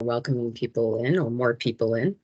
welcoming people in or more people in.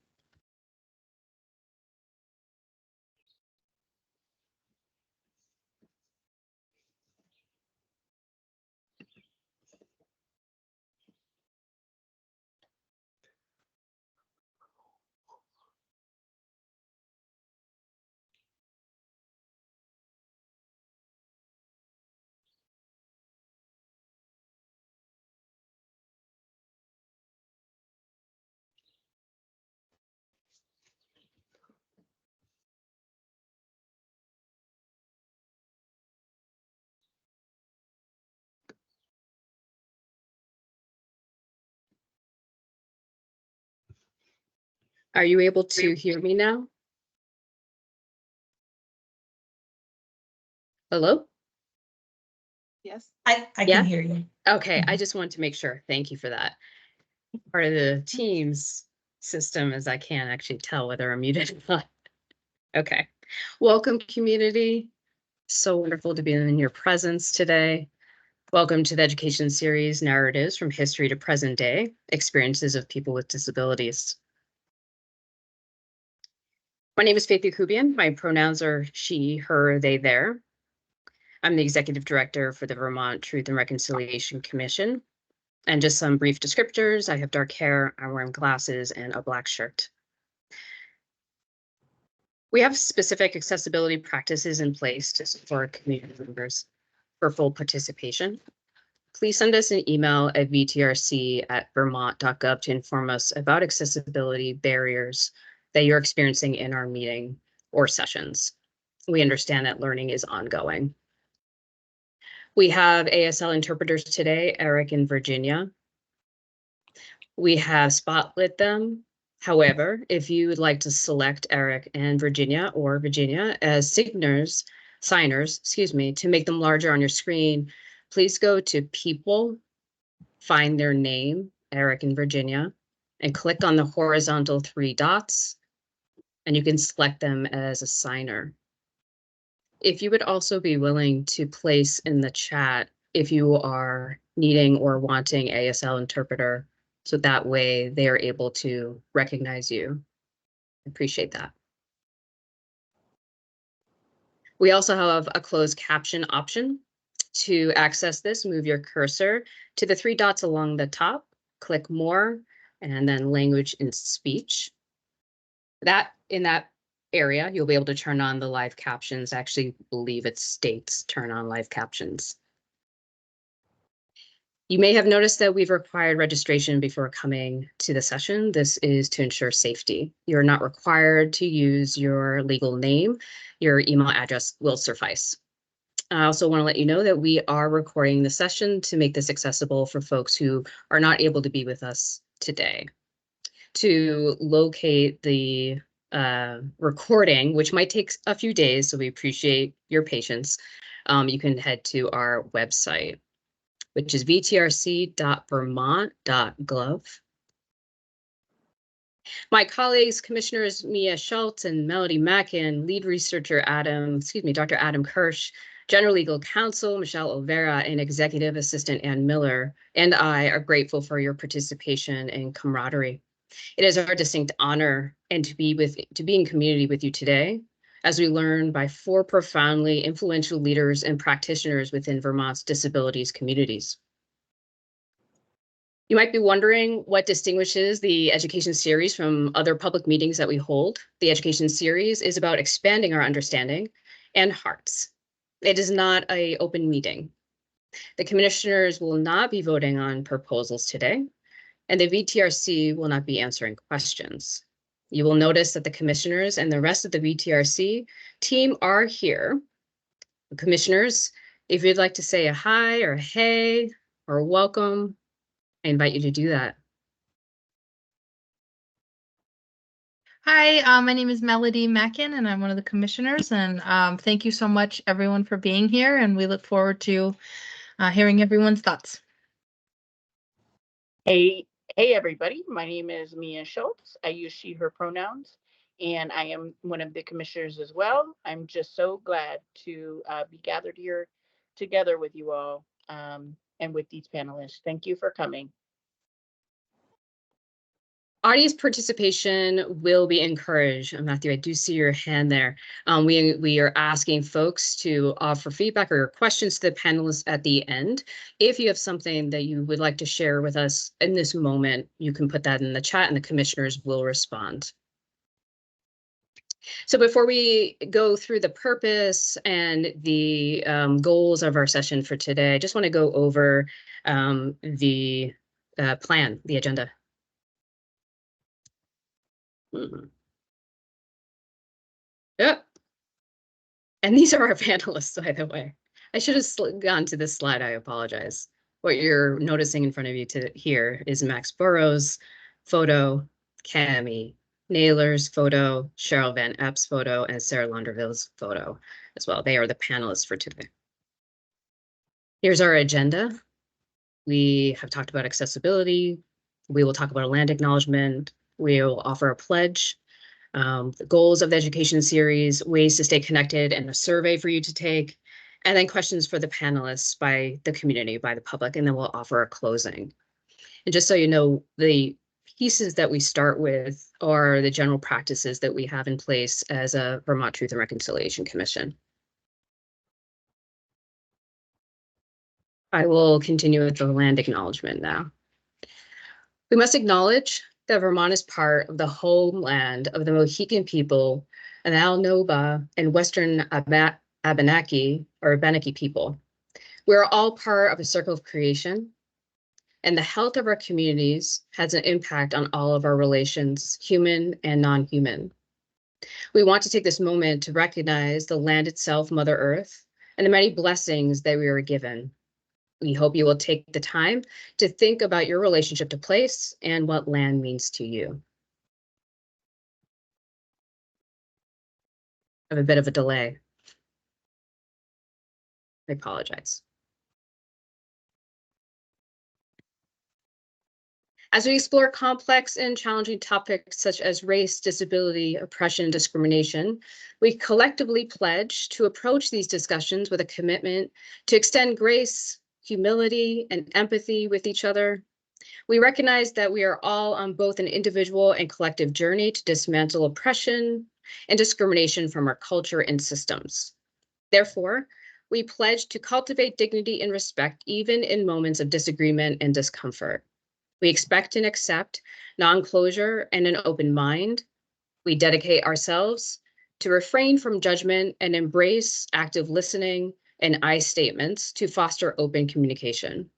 Are you able to hear me now? Hello? Yes, I can hear you. Okay, I just wanted to make sure. Thank you for that. Part of the Teams system is I can't actually tell whether I'm muted or not. Okay. Welcome, community. So wonderful to be in your presence today. Welcome to the education series, Narratives from History to Present Day, Experiences of People with Disabilities. My name is Faith Yakubian. My pronouns are she, her, they, their. I'm the executive director for the Vermont Truth and Reconciliation Commission. And just some brief descriptors. I have dark hair, I'm wearing glasses, and a black shirt. We have specific accessibility practices in place to support community members for full participation. Please send us an email at vtrc@vermont.gov to inform us about accessibility barriers that you're experiencing in our meeting or sessions. We understand that learning is ongoing. We have ASL interpreters today, Eric and Virginia. We have spotlit them. However, if you would like to select Eric and Virginia or Virginia as signers, signers, excuse me, to make them larger on your screen, please go to People, find their name, Eric and Virginia, and click on the horizontal 3 dots, and you can select them as a signer. If you would also be willing to place in the chat if you are needing or wanting ASL interpreter, so that way they are able to recognize you. Appreciate that. We also have a closed caption option. To access this, move your cursor to the 3 dots along the top, click More, and then Language and Speech. In that area, you'll be able to turn on the live captions. I actually believe it states turn on live captions. You may have noticed that we've required registration before coming to the session. This is to ensure safety. You're not required to use your legal name. Your email address will suffice. I also want to let you know that we are recording the session to make this accessible for folks who are not able to be with us today. To locate the recording, which might take a few days, so we appreciate your patience, you can head to our website, which is vtrc.vermont.gov. My colleagues, Commissioners Mia Schultz and Melody Mackin, lead researcher Dr. Adam Kirsch, General Legal Counsel Michelle Olvera, and Executive Assistant Ann Miller, and I are grateful for your participation and camaraderie. It is our distinct honor and to be in community with you today, as we learn by 4 profoundly influential leaders and practitioners within Vermont's disabilities communities. You might be wondering what distinguishes the education series from other public meetings that we hold. The education series is about expanding our understanding and hearts. It is not an open meeting. The commissioners will not be voting on proposals today, and the VTRC will not be answering questions. You will notice that the commissioners and the rest of the VTRC team are here. The commissioners, if you'd like to say a hi or a hey or welcome, I invite you to do that. Hi, my name is Melody Mackin, and I'm one of the commissioners. And thank you so much, everyone, for being here. And we look forward to hearing everyone's thoughts. Hey, everybody. My name is Mia Schultz. I use she, her pronouns, and I am one of the commissioners as well. I'm just so glad to be gathered here together with you all and with these panelists. Thank you for coming. Audience participation will be encouraged. Matthew, I do see your hand there. We are asking folks to offer feedback or questions to the panelists at the end. If you have something that you would like to share with us in this moment, you can put that in the chat and the commissioners will respond. So before we go through the purpose and the goals of our session for today, I just want to go over the plan, the agenda. Yep. And these are our panelists, by the way. I should have gone to this slide. I apologize. What you're noticing in front of you here is Max Burrows' photo, Cami Naylor's photo, Cheryl Van Epps' photo, and Sarah Launderville's photo as well. They are the panelists for today. Here's our agenda. We have talked about accessibility. We will talk about a land acknowledgement. We will offer a pledge. The goals of the education series, ways to stay connected, and a survey for you to take, and then questions for the panelists by the community, by the public, and then we'll offer a closing. And just so you know, the pieces that we start with are the general practices that we have in place as a Vermont Truth and Reconciliation Commission. I will continue with the land acknowledgement now. We must acknowledge that Vermont is part of the homeland of the Mohican people, and Alnoba and Western Abenaki or Abenaki people. We're all part of a circle of creation, and the health of our communities has an impact on all of our relations, human and non-human. We want to take this moment to recognize the land itself, Mother Earth, and the many blessings that we are given. We hope you will take the time to think about your relationship to place and what land means to you. I have a bit of a delay. I apologize. As we explore complex and challenging topics such as race, disability, oppression, and discrimination, we collectively pledge to approach these discussions with a commitment to extend grace, humility, and empathy with each other. We recognize that we are all on both an individual and collective journey to dismantle oppression and discrimination from our culture and systems. Therefore, we pledge to cultivate dignity and respect even in moments of disagreement and discomfort. We expect and accept non-closure and an open mind. We dedicate ourselves to refrain from judgment and embrace active listening and I statements to foster open communication.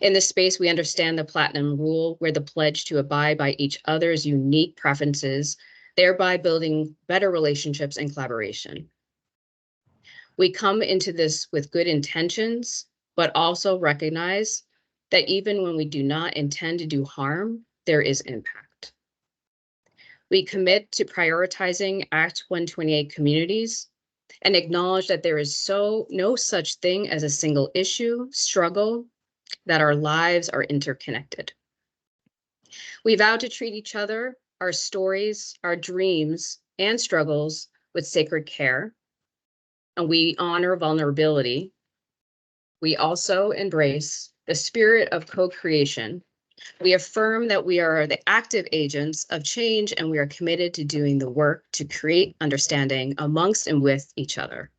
In this space, we understand the platinum rule, where the pledge to abide by each other's unique preferences, thereby building better relationships and collaboration. We come into this with good intentions, but also recognize that even when we do not intend to do harm, there is impact. We commit to prioritizing Act 128 communities and acknowledge that there is no such thing as a single issue, struggle, that our lives are interconnected. We vow to treat each other, our stories, our dreams, and struggles with sacred care, and we honor vulnerability. We also embrace the spirit of co-creation. We affirm that we are the active agents of change, and we are committed to doing the work to create understanding amongst and with each other.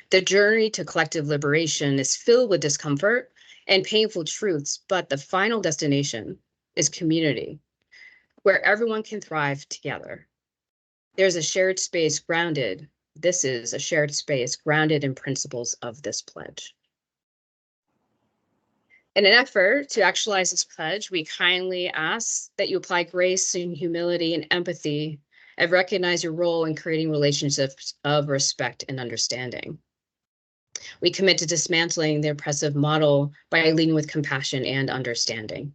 The journey to collective liberation is filled with discomfort and painful truths, but the final destination is community, where everyone can thrive together. There's a shared space grounded. This is a shared space grounded in principles of this pledge. In an effort to actualize this pledge, we kindly ask that you apply grace and humility and empathy and recognize your role in creating relationships of respect and understanding. We commit to dismantling the oppressive model by leading with compassion and understanding.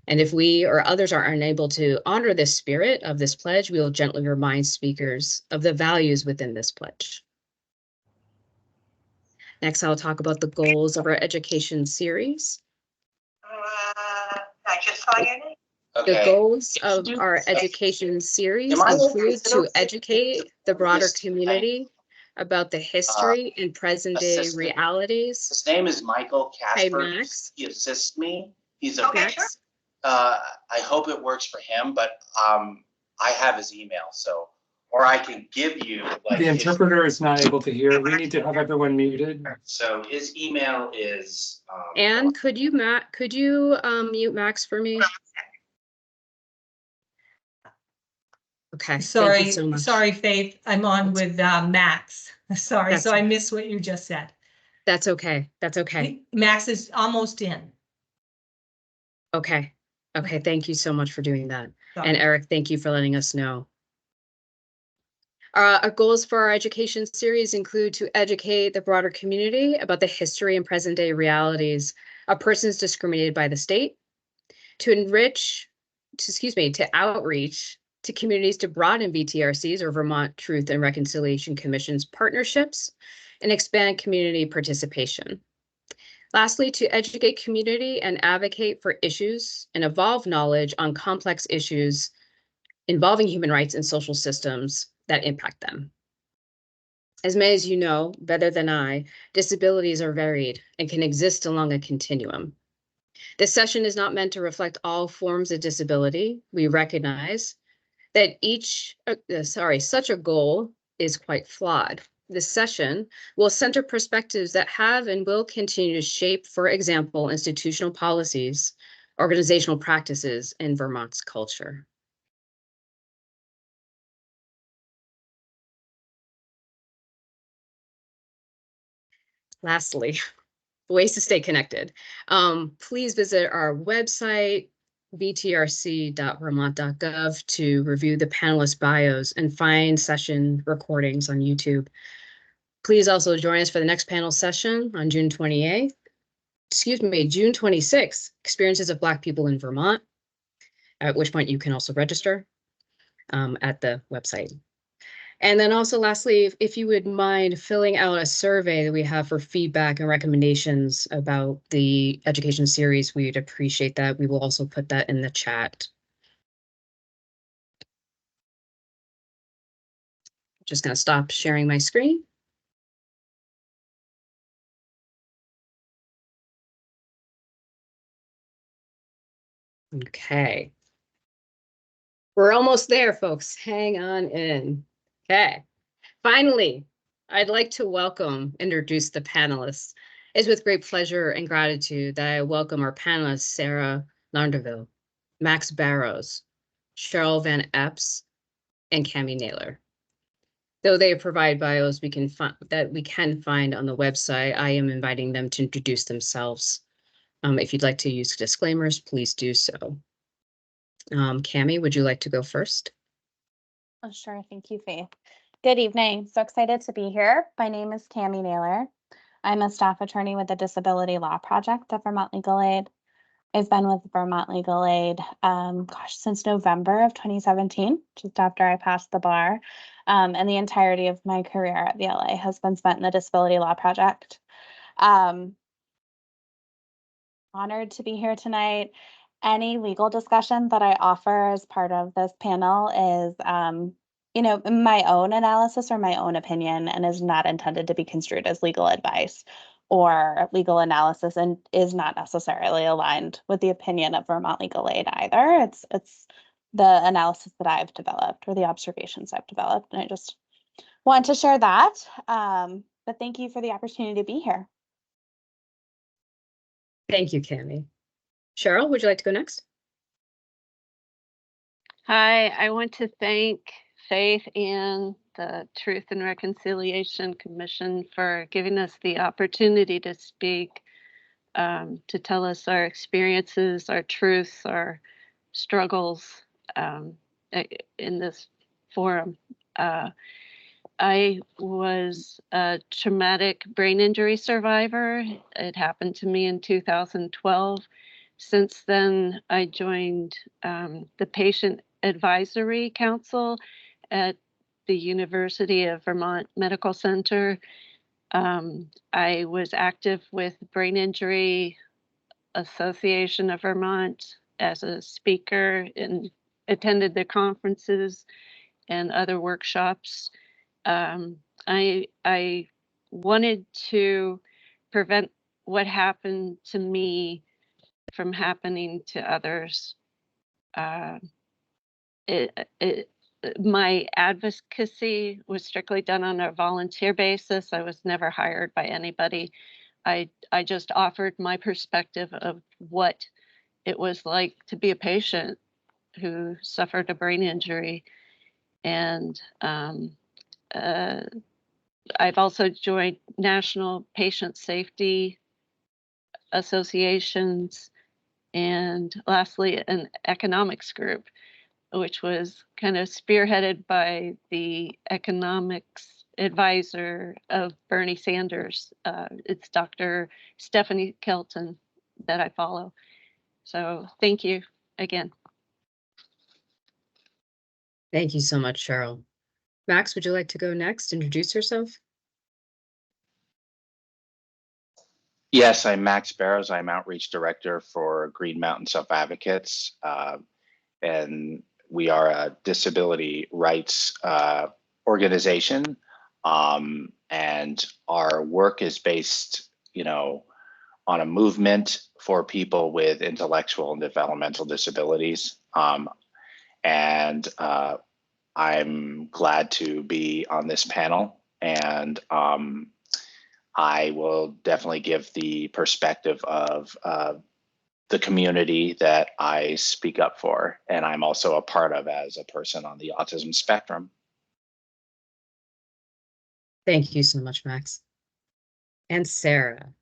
And if we or others are unable to honor this spirit of this pledge, we will gently remind speakers of the values within this pledge. Next, I'll talk about the goals of our education series. I just saw your name. The goals of our education series include to educate the broader community about the history and present day realities. His name is Michael Hey, Casper. Max. He assists me. He's a Max, I hope it works for him, but I have his email, so, or I can give you like The interpreter is not able to hear. We need to have everyone muted. So his email is. And could you mute Max for me? Okay. Thank Sorry, you so much. sorry, Faith. I'm on with Max. Sorry, That's so I okay. missed what you just said. That's okay. That's okay. Max is almost in. Okay. Okay. Thank you so much for doing that. Sorry. And Eric, thank you for letting us know. Our goals for our education series include to educate the broader community about the history and present day realities of persons discriminated by the state, to to outreach to communities to broaden VTRC's or Vermont Truth and Reconciliation Commission's partnerships and expand community participation. Lastly, to educate community and advocate for issues and evolve knowledge on complex issues involving human rights and social systems that impact them. As many as you know, better than I, disabilities are varied and can exist along a continuum. This session is not meant to reflect all forms of disability. We recognize that such a goal is quite flawed. This session will center perspectives that have and will continue to shape, for example, institutional policies, organizational practices, and Vermont's culture. Lastly, ways to stay connected. Please visit our website, vtrc.vermont.gov, to review the panelist bios and find session recordings on YouTube. Please also join us for the next panel session on June 26th, Experiences of Black People in Vermont, at which point you can also register at the website. And then also lastly, if you would mind filling out a survey that we have for feedback and recommendations about the education series, we'd appreciate that. We will also put that in the chat. Just going to stop sharing my screen. Okay. We're almost there, folks. Hang on in. Okay. Finally, I'd like to introduce the panelists. It's with great pleasure and gratitude that I welcome our panelists, Sarah Launderville, Max Barrows, Cheryl Van Epps, and Cami Naylor. Though they provide bios we can find on the website, I am inviting them to introduce themselves. If you'd like to use disclaimers, please do so. Cami, would you like to go first? Oh, sure. Thank you, Faith. Good evening. So excited to be here. My name is Cami Naylor. I'm a staff attorney with the Disability Law Project at Vermont Legal Aid. I've been with Vermont Legal Aid, since November of 2017, just after I passed the bar. And the entirety of my career at VLA has been spent in the Disability Law Project. Honored to be here tonight. Any legal discussion that I offer as part of this panel is, my own analysis or my own opinion, and is not intended to be construed as legal advice or legal analysis, and is not necessarily aligned with the opinion of Vermont Legal Aid either. It's the analysis that I've developed or the observations I've developed, and I just want to share that. But thank you for the opportunity to be here. Thank you, Cami. Cheryl, would you like to go next? Hi, I want to thank Faith and the Truth and Reconciliation Commission for giving us the opportunity to speak, to tell us our experiences, our truths, our struggles in this forum. I was a traumatic brain injury survivor. It happened to me in 2012. Since then, I joined the Patient Advisory Council at the University of Vermont Medical Center. I was active with Brain Injury Association of Vermont as a speaker and attended the conferences and other workshops. I wanted to prevent what happened to me from happening to others. My advocacy was strictly done on a volunteer basis. I was never hired by anybody. I just offered my perspective of what it was like to be a patient who suffered a brain injury. And I've also joined national patient safety associations, and lastly, an economics group, which was kind of spearheaded by the economics advisor of Bernie Sanders. It's Dr. Stephanie Kelton that I follow. So thank you again. Thank you so much, Cheryl. Max, would you like to go next? Introduce yourself. Yes, I'm Max Barrows. I'm Outreach Director for Green Mountain Self Advocates. And we are a disability rights organization. And our work is based, on a movement for people with intellectual and developmental disabilities. And I'm glad to be on this panel, and I will definitely give the perspective of the community that I speak up for, and I'm also a part of as a person on the autism spectrum. Thank you so much, Max. And Sarah.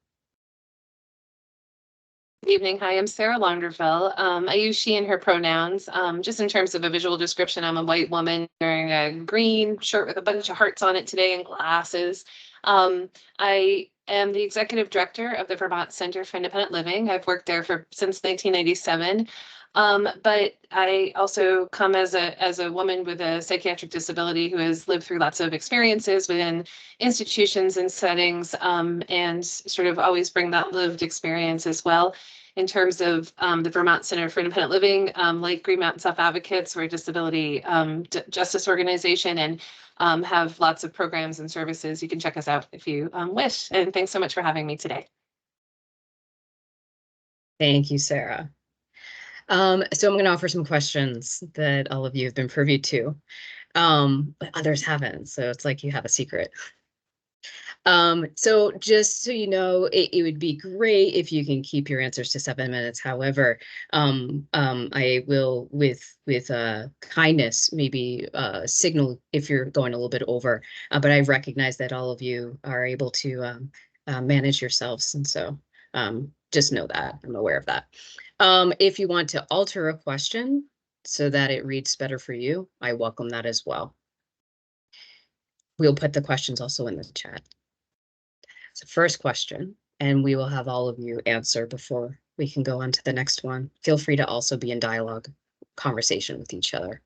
Good evening. Hi, I'm Sarah Launderville. I use she and her pronouns. Just in terms of a visual description, I'm a white woman wearing a green shirt with a bunch of hearts on it today and glasses. I am the executive director of the Vermont Center for Independent Living. I've worked there since 1997. But I also come as a woman with a psychiatric disability who has lived through lots of experiences within institutions and settings, and sort of always bring that lived experience as well. In terms of the Vermont Center for Independent Living, like Green Mountain Self Advocates, we're a disability justice organization, and have lots of programs and services. You can check us out if you wish. And thanks so much for having me today. Thank you, Sarah. So I'm going to offer some questions that all of you have been privy to, but others haven't. So it's like you have a secret. So just so you know, it would be great if you can keep your answers to 7 minutes. However, I will, with kindness, maybe signal if you're going a little bit over. But I recognize that all of you are able to manage yourselves, and so just know that I'm aware of that. If you want to alter a question so that it reads better for you, I welcome that as well. We'll put the questions also in the chat. So first question, and we will have all of you answer before we can go on to the next one. Feel free to also be in dialogue, conversation with each other.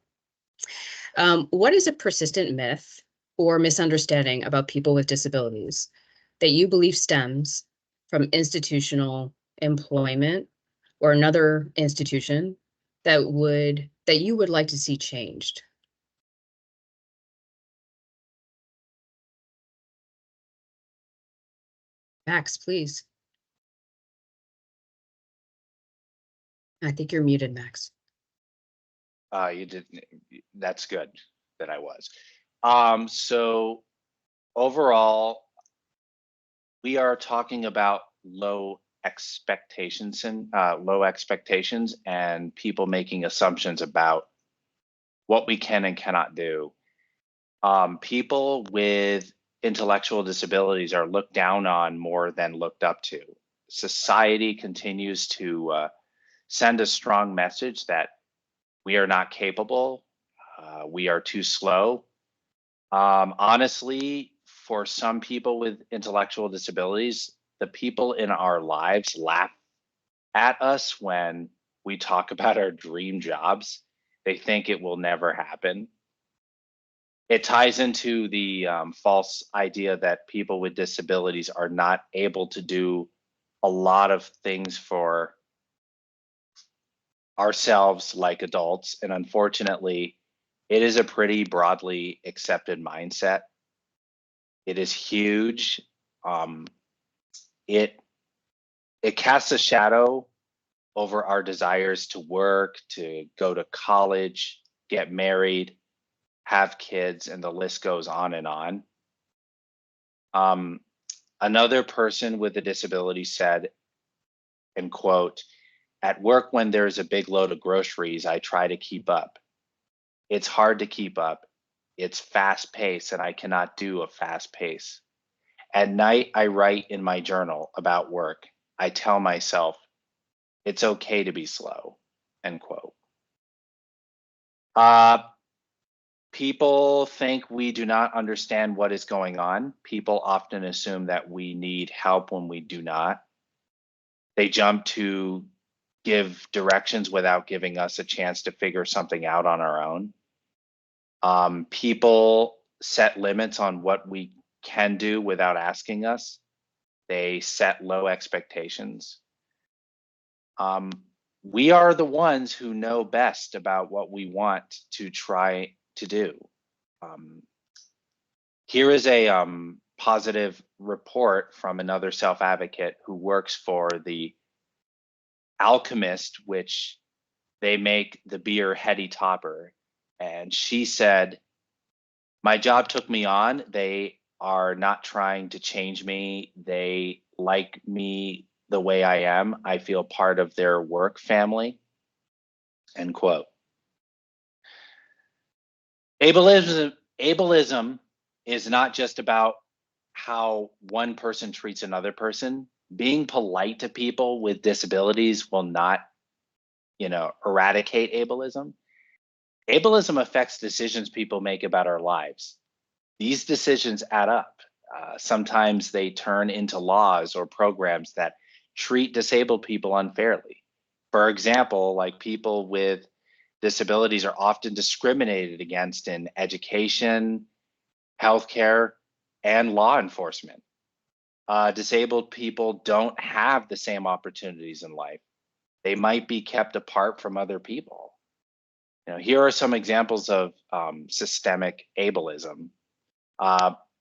What is a persistent myth or misunderstanding about people with disabilities that you believe stems from institutional employment or another institution that you would like to see changed? Max, please. I think you're muted, Max. You didn't. That's good that I was. So overall, we are talking about low expectations and people making assumptions about what we can and cannot do. People with intellectual disabilities are looked down on more than looked up to. Society continues to send a strong message that we are not capable, we are too slow. Honestly, for some people with intellectual disabilities, the people in our lives laugh at us when we talk about our dream jobs. They think it will never happen. It ties into the false idea that people with disabilities are not able to do a lot of things for ourselves like adults. And unfortunately, it is a pretty broadly accepted mindset. It is huge. It casts a shadow over our desires to work, to go to college, get married, have kids, and the list goes on and on. Another person with a disability said, and quote, "At work, when there's a big load of groceries, I try to keep up. It's hard to keep up. It's fast paced, and I cannot do a fast pace. At night, I write in my journal about work. I tell myself, it's okay to be slow," end quote. People think we do not understand what is going on. People often assume that we need help when we do not. They jump to give directions without giving us a chance to figure something out on our own. People set limits on what we can do without asking us. They set low expectations. We are the ones who know best about what we want to try to do. Here is a positive report from another self-advocate who works for the Alchemist, which they make the beer Heady Topper. And she said, "My job took me on. They are not trying to change me. They like me the way I am. I feel part of their work family," end quote. Ableism is not just about how one person treats another person. Being polite to people with disabilities will not, eradicate ableism. Ableism affects decisions people make about our lives. These decisions add up. Sometimes they turn into laws or programs that treat disabled people unfairly. For example, like people with disabilities are often discriminated against in education, healthcare, and law enforcement. Disabled people don't have the same opportunities in life. They might be kept apart from other people. Here are some examples of systemic ableism.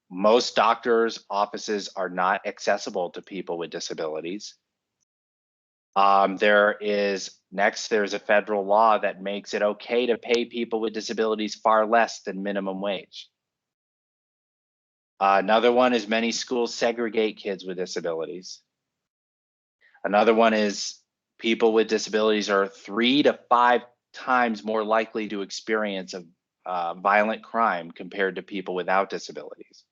Most doctors' offices are not accessible to people with disabilities. There's a federal law that makes it okay to pay people with disabilities far less than minimum wage. Another one is many schools segregate kids with disabilities. Another one is people with disabilities are 3 to 5 times more likely to experience a violent crime compared to people without disabilities.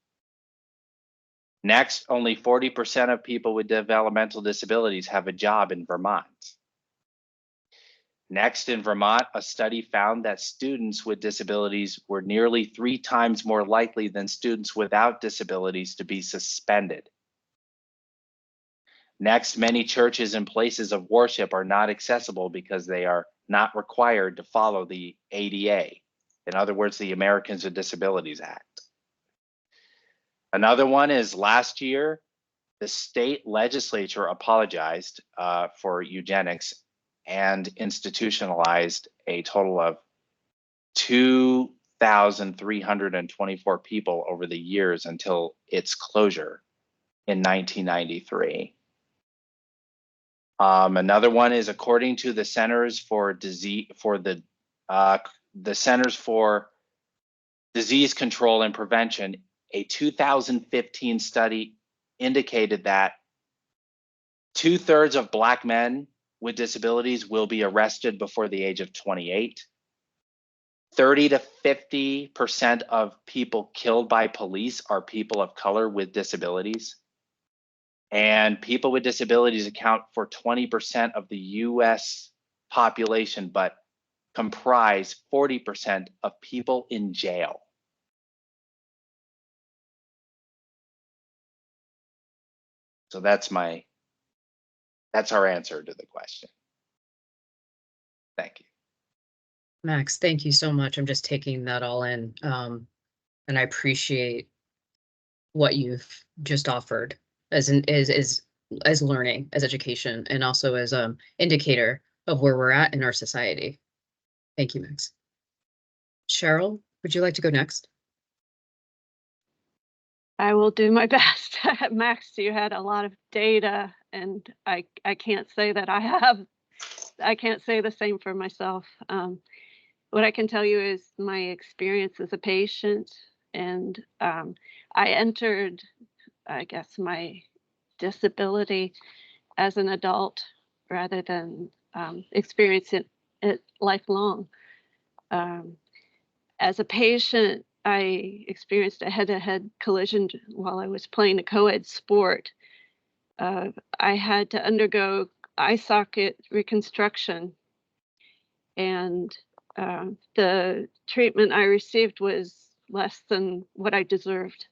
Next, only 40% of people with developmental disabilities have a job in Vermont. Next, in Vermont, a study found that students with disabilities were nearly 3 times more likely than students without disabilities to be suspended. Next, many churches and places of worship are not accessible because they are not required to follow the ADA. In other words, the Americans with Disabilities Act. Another one is last year, the state legislature apologized for eugenics and institutionalized a total of 2,324 people over the years until its closure in 1993. Another one is according to the Centers for Disease Control and Prevention, a 2015 study indicated that 2/3 of Black men with disabilities will be arrested before the age of 28. 30 to 50% of people killed by police are people of color with disabilities. And people with disabilities account for 20% of the US population, but comprise 40% of people in jail. So that's our answer to the question. Thank you. Max, thank you so much. I'm just taking that all in. And I appreciate what you've just offered as learning, as education, and also as indicator of where we're at in our society. Thank you, Max. Cheryl, would you like to go next? I will do my best. Max, you had a lot of data, and I can't say that I have I can't say the same for myself. What I can tell you is my experience as a patient, and I entered, I guess, my disability as an adult rather than experiencing it lifelong. As a patient, I experienced a head-to-head collision while I was playing a co-ed sport. I had to undergo eye socket reconstruction, and the treatment I received was less than what I deserved.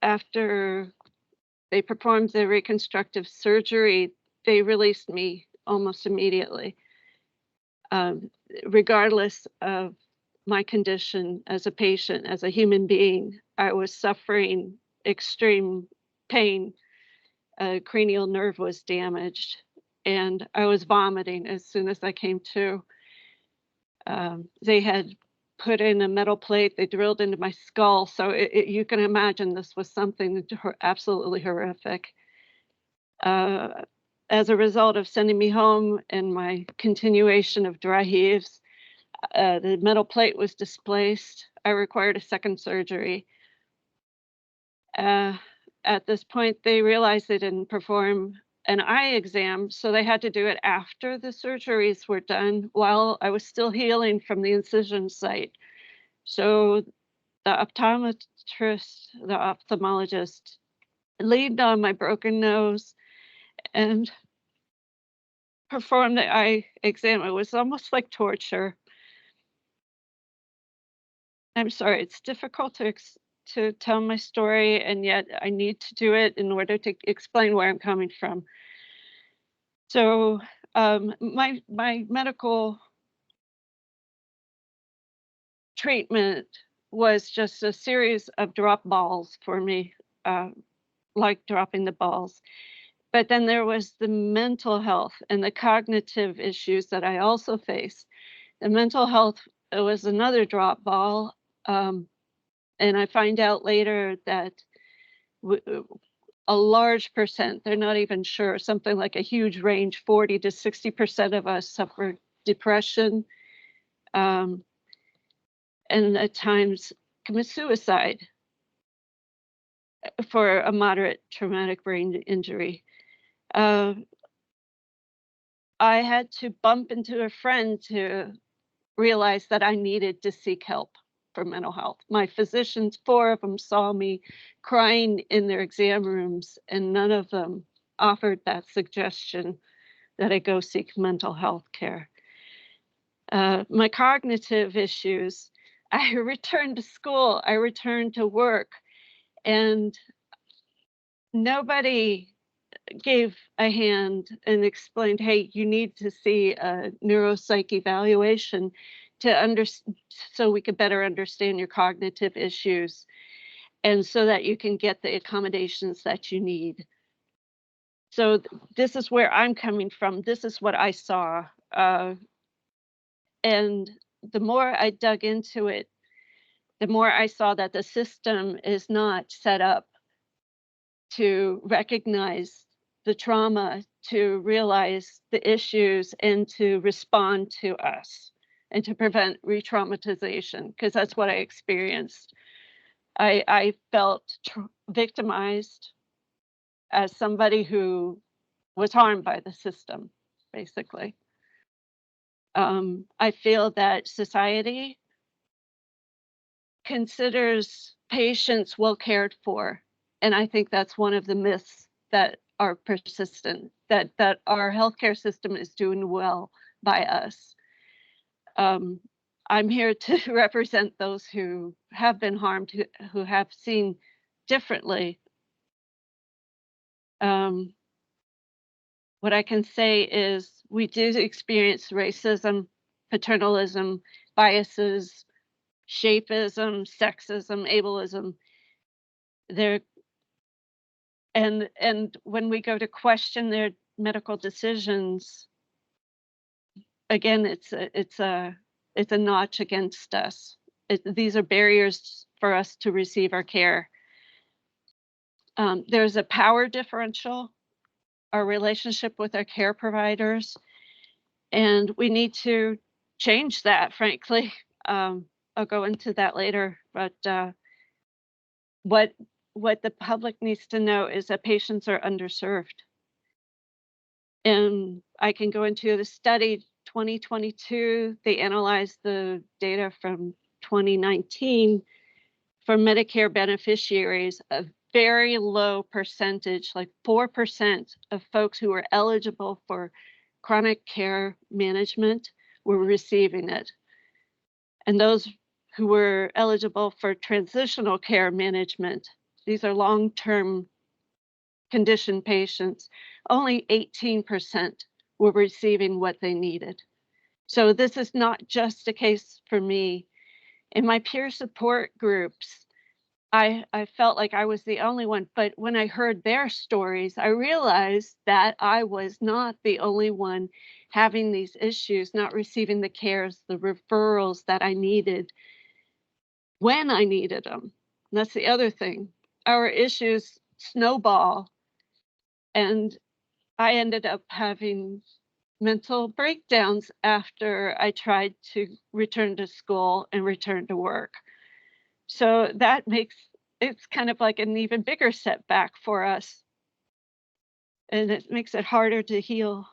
After they performed the reconstructive surgery, they released me almost immediately. Regardless of my condition as a patient, as a human being, I was suffering extreme pain. A cranial nerve was damaged, and I was vomiting as soon as I came to. They had put in a metal plate, they drilled into my skull, so you can imagine this was something absolutely horrific. As a result of sending me home and my continuation of dry heaves, the metal plate was displaced. I required a second surgery. At this point, they realized they didn't perform an eye exam, so they had to do it after the surgeries were done while I was still healing from the incision site. So the optometrist, the ophthalmologist, leaned on my broken nose and performed the eye exam. It was almost like torture. I'm sorry, it's difficult to tell my story, and yet I need to do it in order to explain where I'm coming from. So my medical treatment was just a series of drop balls for me, like dropping the balls. But then there was the mental health and the cognitive issues that I also faced. The mental health was another drop ball. And I find out later that a large percent, they're not even sure, something like a huge range, 40 to 60% of us suffer depression, and at times commit suicide for a moderate traumatic brain injury. I had to bump into a friend to realize that I needed to seek help for mental health. My physicians, 4 of them, saw me crying in their exam rooms, and none of them offered that suggestion that I go seek mental health care. My cognitive issues, I returned to school, I returned to work, and nobody gave a hand and explained, hey, you need to see a neuropsych evaluation so we could better understand your cognitive issues and so that you can get the accommodations that you need. So this is where I'm coming from. This is what I saw. And the more I dug into it, the more I saw that the system is not set up to recognize the trauma, to realize the issues, and to respond to us and to prevent re-traumatization, because that's what I experienced. I felt victimized as somebody who was harmed by the system, basically. I feel that society considers patients well cared for, and I think that's one of the myths that are persistent, that our healthcare system is doing well by us. I'm here to represent those who have been harmed, who have seen differently. What I can say is we do experience racism, paternalism, biases, shapeism, sexism, ableism. And when we go to question their medical decisions, again, it's a notch against us. These are barriers for us to receive our care. There's a power differential our relationship with our care providers. And we need to change that, frankly. I'll go into that later, but what the public needs to know is that patients are underserved. And I can go into the study 2022, they analyzed the data from 2019 for Medicare beneficiaries. A very low percentage, like 4% of folks who were eligible for chronic care management were receiving it. And those who were eligible for transitional care management, these are long-term condition patients, only 18% were receiving what they needed. So this is not just a case for me. In my peer support groups, I felt like I was the only one, but when I heard their stories, I realized that I was not the only one having these issues, not receiving the cares, the referrals that I needed when I needed them. And that's the other thing. Our issues snowball, and I ended up having mental breakdowns after I tried to return to school and return to work. So that makes it's kind of like an even bigger setback for us. And it makes it harder to heal.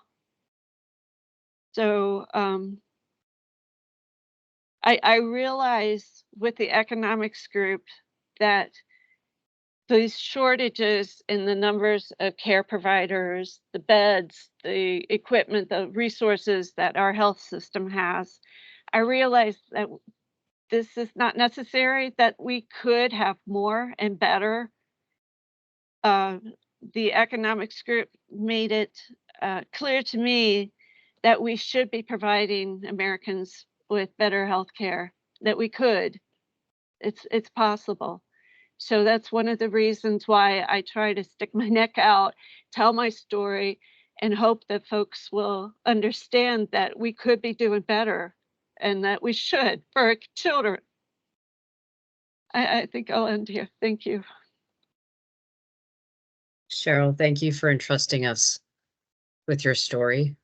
So I realize with the economics group that these shortages in the numbers of care providers, the beds, the equipment, the resources that our health system has, I realize that this is not necessary, that we could have more and better. The economics group made it clear to me that we should be providing Americans with better health care, that we could. It's possible. So that's one of the reasons why I try to stick my neck out, tell my story, and hope that folks will understand that we could be doing better and that we should for our children. I think I'll end here. Thank you. Cheryl, thank you for entrusting us with your story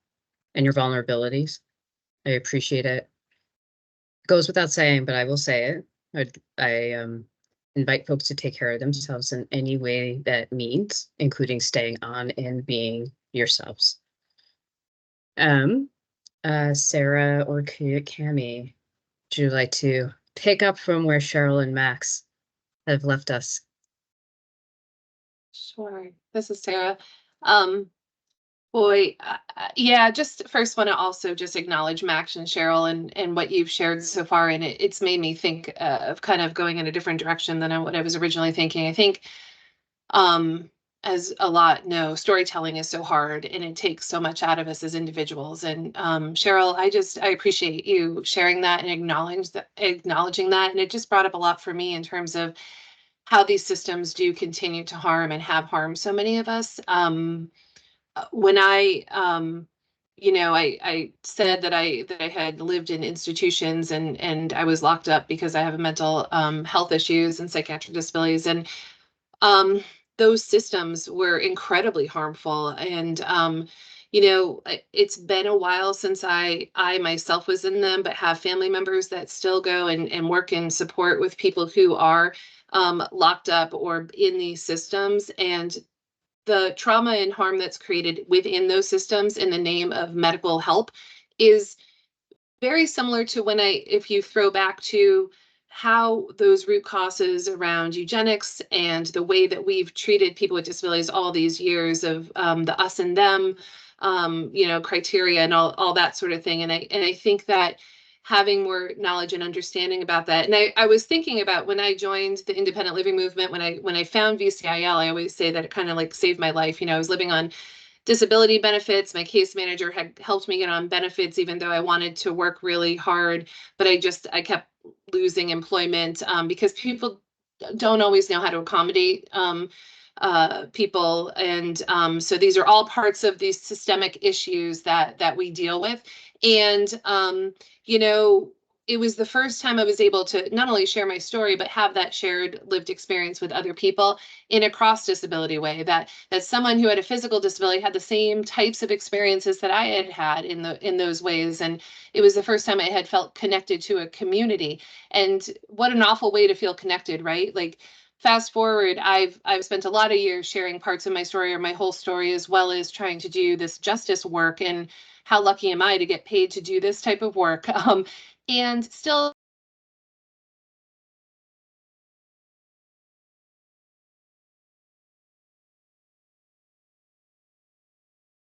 and your vulnerabilities. I appreciate it. It goes without saying, but I will say it. I invite folks to take care of themselves in any way that means, including staying on and being yourselves. Sarah or Cami, would you like to pick up from where Cheryl and Max have left us? Sure. This is Sarah. Yeah, just first want to also just acknowledge Max and Cheryl and what you've shared so far. And it's made me think of kind of going in a different direction than what I was originally thinking. I think, as a lot know, storytelling is so hard and it takes so much out of us as individuals. And Cheryl, I appreciate you sharing that and acknowledging that. And it just brought up a lot for me in terms of how these systems do continue to harm and have harmed so many of us. When I said that I had lived in institutions and I was locked up because I have mental health issues and psychiatric disabilities, and those systems were incredibly harmful. And it's been a while since I myself was in them, but have family members that still go and work in support with people who are locked up or in these systems. And the trauma and harm that's created within those systems in the name of medical help is very similar to if you throw back to how those root causes around eugenics and the way that we've treated people with disabilities all these years of the us and them, criteria and all that sort of thing. And I think that having more knowledge and understanding about that. And I was thinking about when I joined the independent living movement, when I found VCIL, I always say that it kind of like saved my life. I was living on disability benefits. My case manager had helped me get on benefits, even though I wanted to work really hard, but I kept losing employment because people don't always know how to accommodate people. And so these are all parts of these systemic issues that we deal with. And, it was the first time I was able to not only share my story, but have that shared lived experience with other people in a cross disability way, that someone who had a physical disability had the same types of experiences that I had had in those ways. And it was the first time I had felt connected to a community. And what an awful way to feel connected, right? Like, fast forward, I've spent a lot of years sharing parts of my story or my whole story, as well as trying to do this justice work. And how lucky am I to get paid to do this type of work? And still,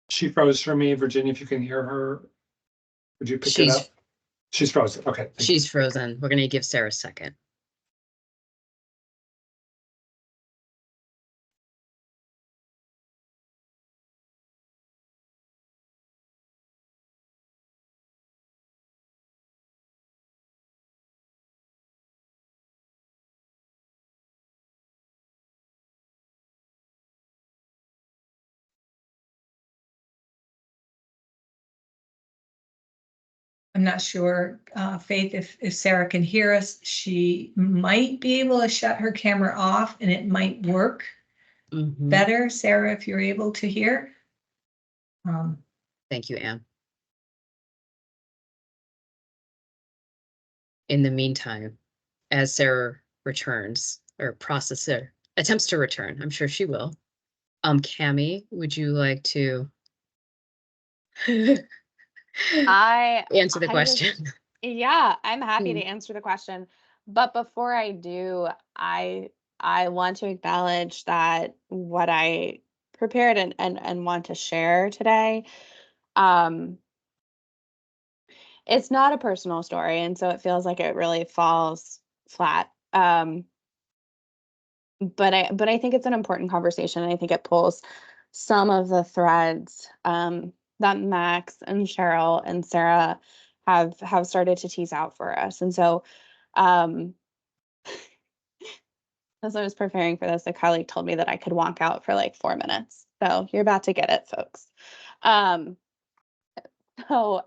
She froze for me. Virginia, if you can hear her, would you pick it She's up? She's frozen. Okay. thank you. she's frozen. We're gonna give Sarah a second. I'm not sure, Faith, if Sarah can hear us, she might be able to shut her camera off and it might work Mhm. better. Sarah, if you're able to hear. Thank you, Anne. In the meantime, as Sarah returns or processor attempts to return, I'm sure she will. Cami, would you like to I answer the I question? Yeah, I'm happy Hmm. to answer the question. But before I do, I want to acknowledge that what I prepared and want to share today, um, it's not a personal story, and so it feels like it really falls flat. But I think it's an important conversation, and I think it pulls some of the threads that Max and Cheryl and Sarah have started to tease out for us. And so um, as I was preparing for this, a colleague told me that I could walk out for like 4 minutes. So you're about to get it, folks. Um, so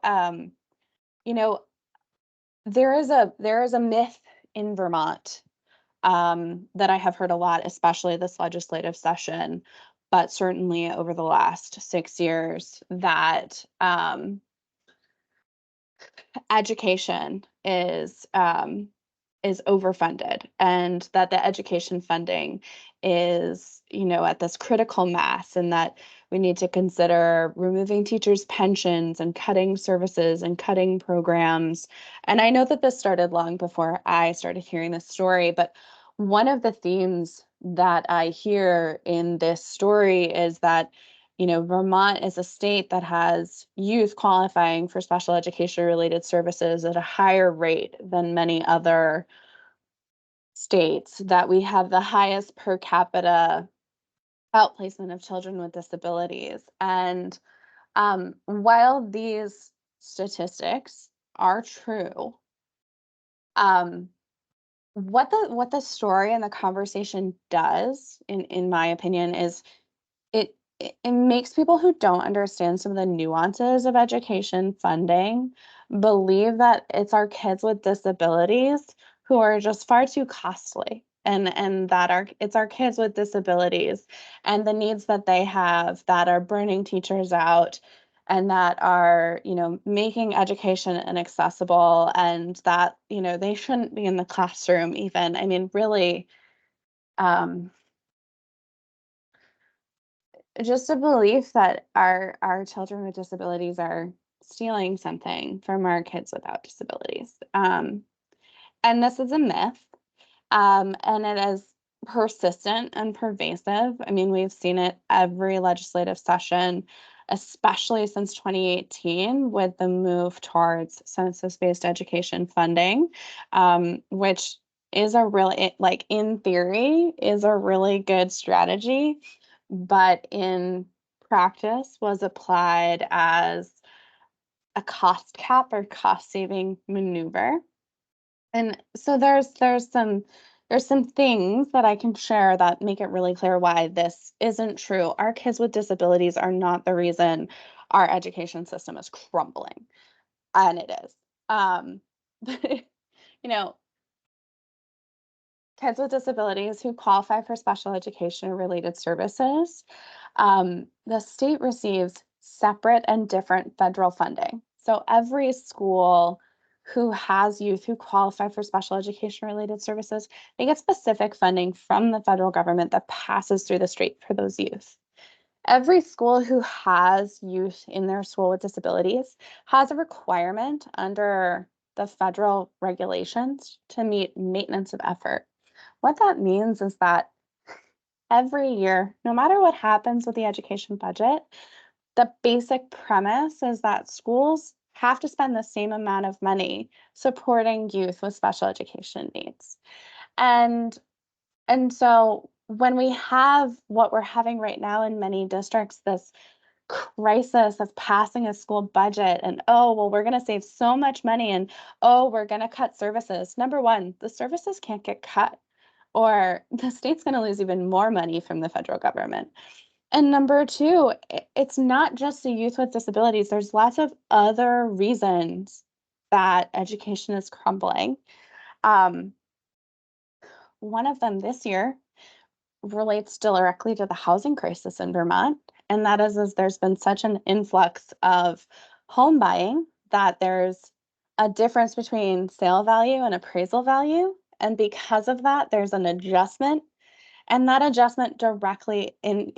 you know, there is a myth in Vermont that I have heard a lot, especially this legislative session, but certainly over the last 6 years, that education is overfunded, and that the education funding is, at this critical mass, and that we need to consider removing teachers' pensions and cutting services and cutting programs. And I know that this started long before I started hearing this story, but one of the themes that I hear in this story is that Vermont is a state that has youth qualifying for special education related services at a higher rate than many other states, that we have the highest per capita outplacement of children with disabilities. And while these statistics are true, um, what the story and the conversation does, in my opinion, is it makes people who don't understand some of the nuances of education funding believe that it's our kids with disabilities who are just far too costly, and that it's our kids with disabilities and the needs that they have that are burning teachers out, and that are making education inaccessible, and that they shouldn't be in the classroom even. I mean, really, um just a belief that our children with disabilities are stealing something from our kids without disabilities. And this is a myth, and it is persistent and pervasive. I mean, we've seen it every legislative session, especially since 2018 with the move towards census-based education funding, which is a really, like, in theory, is a really good strategy, but in practice was applied as a cost cap or cost saving maneuver. And so there's some things that I can share that make it really clear why this isn't true. Our kids with disabilities are not the reason our education system is crumbling, and it is. you know, kids with disabilities who qualify for special education or related services, the state receives separate and different federal funding. So every school who has youth who qualify for special education related services, they get specific funding from the federal government that passes through the state for those youth. Every school who has youth in their school with disabilities has a requirement under the federal regulations to meet maintenance of effort. What that means is that every year, no matter what happens with the education budget, the basic premise is that schools have to spend the same amount of money supporting youth with special education needs. And so when we have what we're having right now in many districts, this crisis of passing a school budget and, oh, well, we're going to save so much money and, oh, we're going to cut services. Number one, the services can't get cut, or the state's going to lose even more money from the federal government. And number two, it's not just the youth with disabilities. There's lots of other reasons that education is crumbling. One of them this year relates directly to the housing crisis in Vermont. And that is there's been such an influx of home buying that there's a difference between sale value and appraisal value. And because of that, there's an adjustment. And that adjustment directly in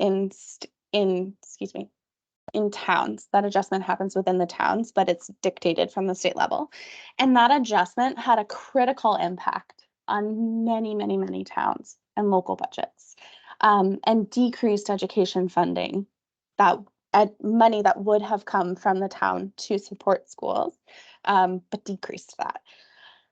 towns. That adjustment happens within the towns, but it's dictated from the state level. And that adjustment had a critical impact on many, many, many towns and local budgets, and decreased education funding, that money that would have come from the town to support schools, but decreased that.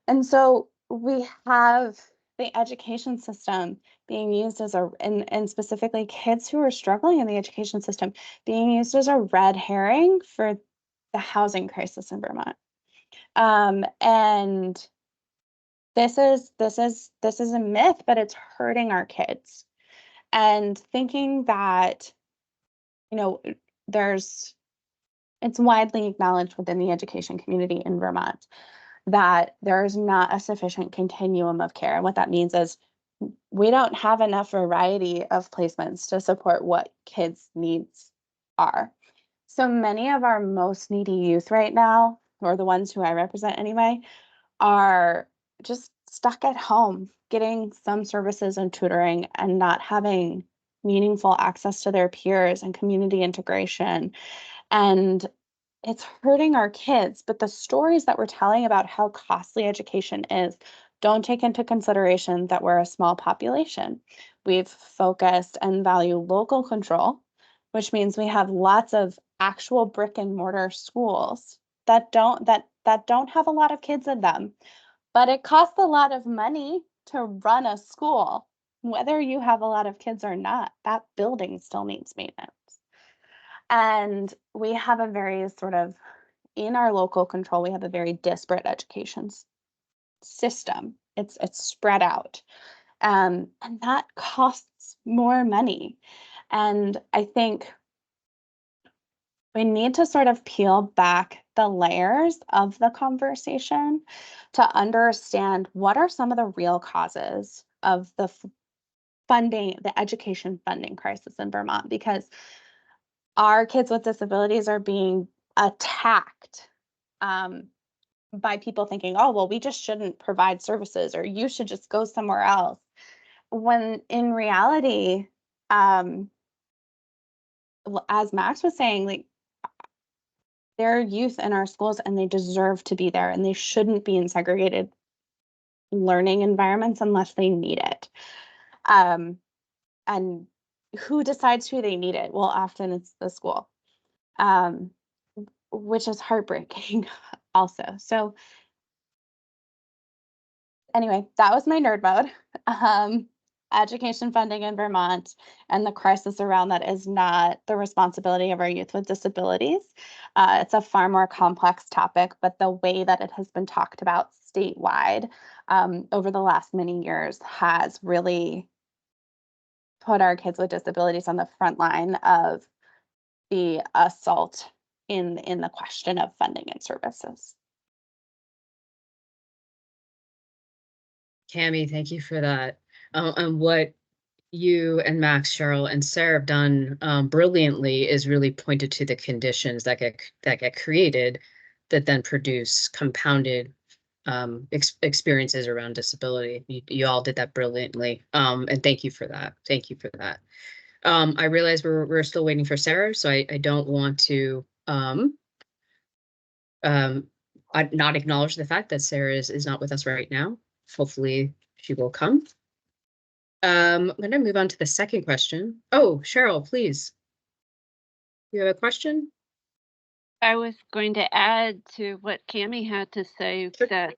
And so we have the education system being used as and specifically kids who are struggling in the education system being used as a red herring for the housing crisis in Vermont. And this is a myth, but it's hurting our kids. And thinking that, it's widely acknowledged within the education community in Vermont that there is not a sufficient continuum of care. And what that means is we don't have enough variety of placements to support what kids' needs are. So many of our most needy youth right now, or the ones who I represent anyway, are just stuck at home, getting some services and tutoring and not having meaningful access to their peers and community integration. And it's hurting our kids, but the stories that we're telling about how costly education is don't take into consideration that we're a small population. We've focused and value local control, which means we have lots of actual brick and mortar schools that don't have a lot of kids in them, but it costs a lot of money to run a school. Whether you have a lot of kids or not, that building still needs maintenance. And we have a very in our local control, we have a very disparate education system. It's spread out. And that costs more money. And I think we need to sort of peel back the layers of the conversation to understand what are some of the real causes of the education funding crisis in Vermont, because our kids with disabilities are being attacked by people thinking, oh, well, we just shouldn't provide services, or you should just go somewhere else. When in reality, as Max was saying, there are youth in our schools and they deserve to be there, and they shouldn't be in segregated learning environments unless they need it. And who decides who they need it? Well, often it's the school, which is heartbreaking also. So anyway, that was my nerd mode. Education funding in Vermont and the crisis around that is not the responsibility of our youth with disabilities. It's a far more complex topic, but the way that it has been talked about statewide over the last many years has really put our kids with disabilities on the front line of the assault in the question of funding and services. Cami, thank you for that. And what you and Max, Cheryl, and Sarah have done brilliantly is really pointed to the conditions that get created that then produce compounded experiences around disability. You all did that brilliantly. And thank you for that. Thank you for that. I realize we're still waiting for Sarah, so I don't want to not acknowledge the fact that Sarah is not with us right now. Hopefully she will come. I'm going to move on to the second question. Oh, Cheryl, please. You have a question? I was going to add to what Cami had to say that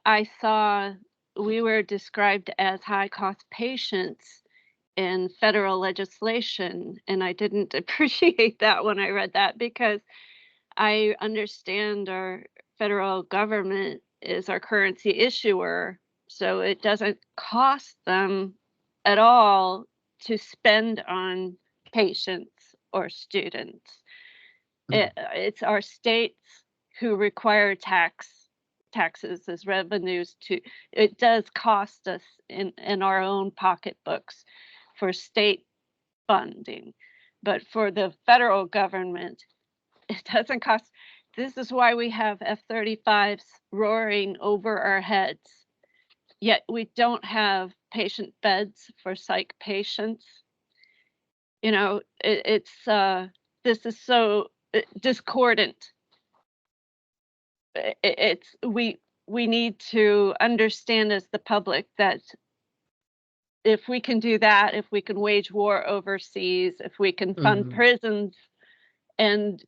I saw we were described as high-cost patients in federal legislation, and I didn't appreciate that when I read that, because I understand our federal government is our currency issuer, so it doesn't cost them at all to spend on patients or students. It's our states who require taxes as revenues to, it does cost us in our own pocketbooks for state funding. But for the federal government, it doesn't cost. This is why we have F-35s roaring over our heads, yet we don't have patient beds for psych patients. You know, this is so discordant. We need to understand as the public that if we can do that, if we can wage war overseas, if we can fund prisons and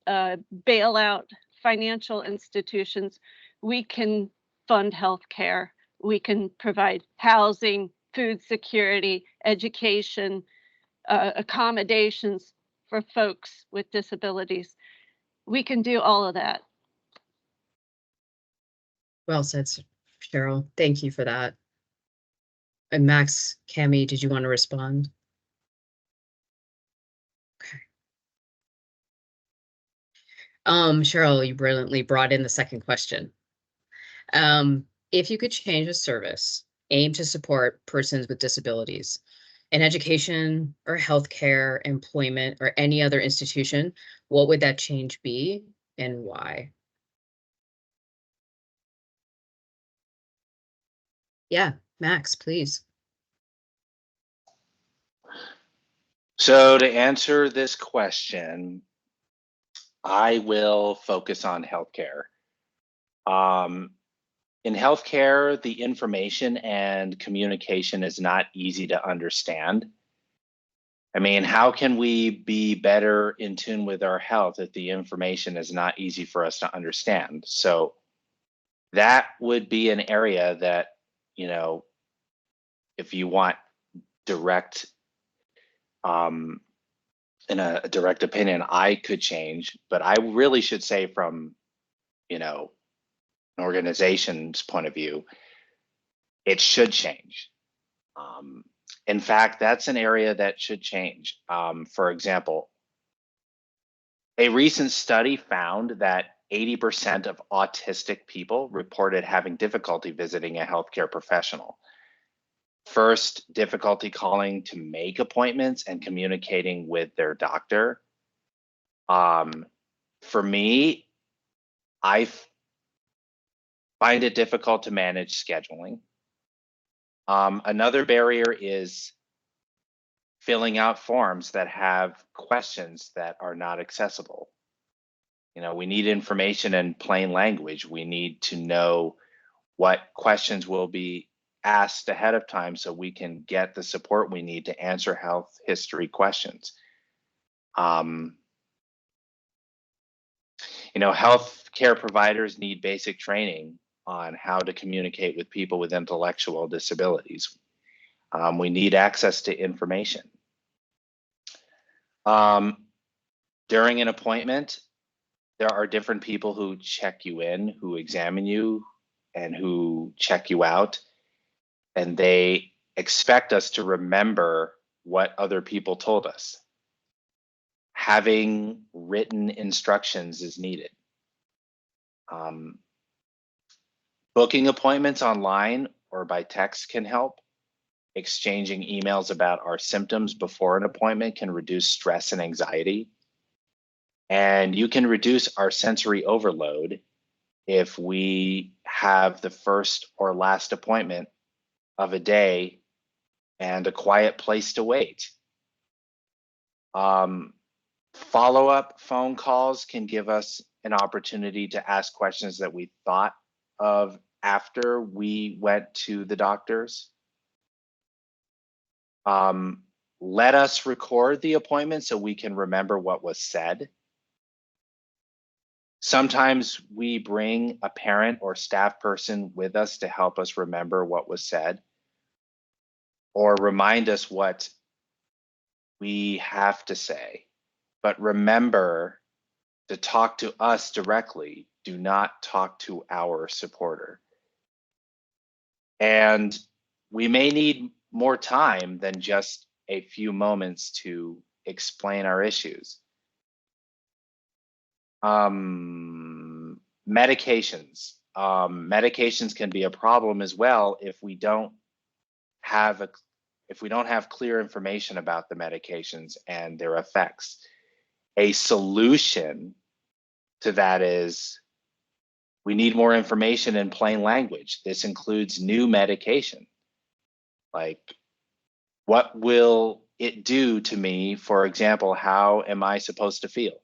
bail out financial institutions, we can fund healthcare, we can provide housing, food security, education, accommodations for folks with disabilities. We can do all of that. Well said, Cheryl. Thank you for that. And Max, Cami, did you want to respond? Okay. Cheryl, you brilliantly brought in the second question. If you could change a service aimed to support persons with disabilities in education or healthcare, employment, or any other institution, what would that change be and why? Yeah, Max, please. So to answer this question, I will focus on healthcare. In healthcare, the information and communication is not easy to understand. I mean, how can we be better in tune with our health if the information is not easy for us to understand? So that would be an area that, you know, if you want direct, in a direct opinion, I could change, but I really should say from, you know, an organization's point of view, it should change. In fact, that's an area that should change. For example, a recent study found that 80% of autistic people reported having difficulty visiting a healthcare professional. First, difficulty calling to make appointments and communicating with their doctor. For me, I find it difficult to manage scheduling. Another barrier is filling out forms that have questions that are not accessible. You know, we need information in plain language. We need to know what questions will be asked ahead of time so we can get the support we need to answer health history questions. You know, healthcare providers need basic training on how to communicate with people with intellectual disabilities. We need access to information. During an appointment, there are different people who check you in, who examine you, and who check you out. And they expect us to remember what other people told us. Having written instructions is needed. Booking appointments online or by text can help. Exchanging emails about our symptoms before an appointment can reduce stress and anxiety. And you can reduce our sensory overload if we have the first or last appointment of a day and a quiet place to wait. Follow-up phone calls can give us an opportunity to ask questions that we thought of after we went to the doctors. Let us record the appointment so we can remember what was said. Sometimes we bring a parent or staff person with us to help us remember what was said or remind us what we have to say. But remember to talk to us directly. Do not talk to our supporter. And we may need more time than just a few moments to explain our issues. Medications. Medications can be a problem as well if we don't have clear information about the medications and their effects. A solution to that is we need more information in plain language. This includes new medication. Like, what will it do to me? For example, how am I supposed to feel?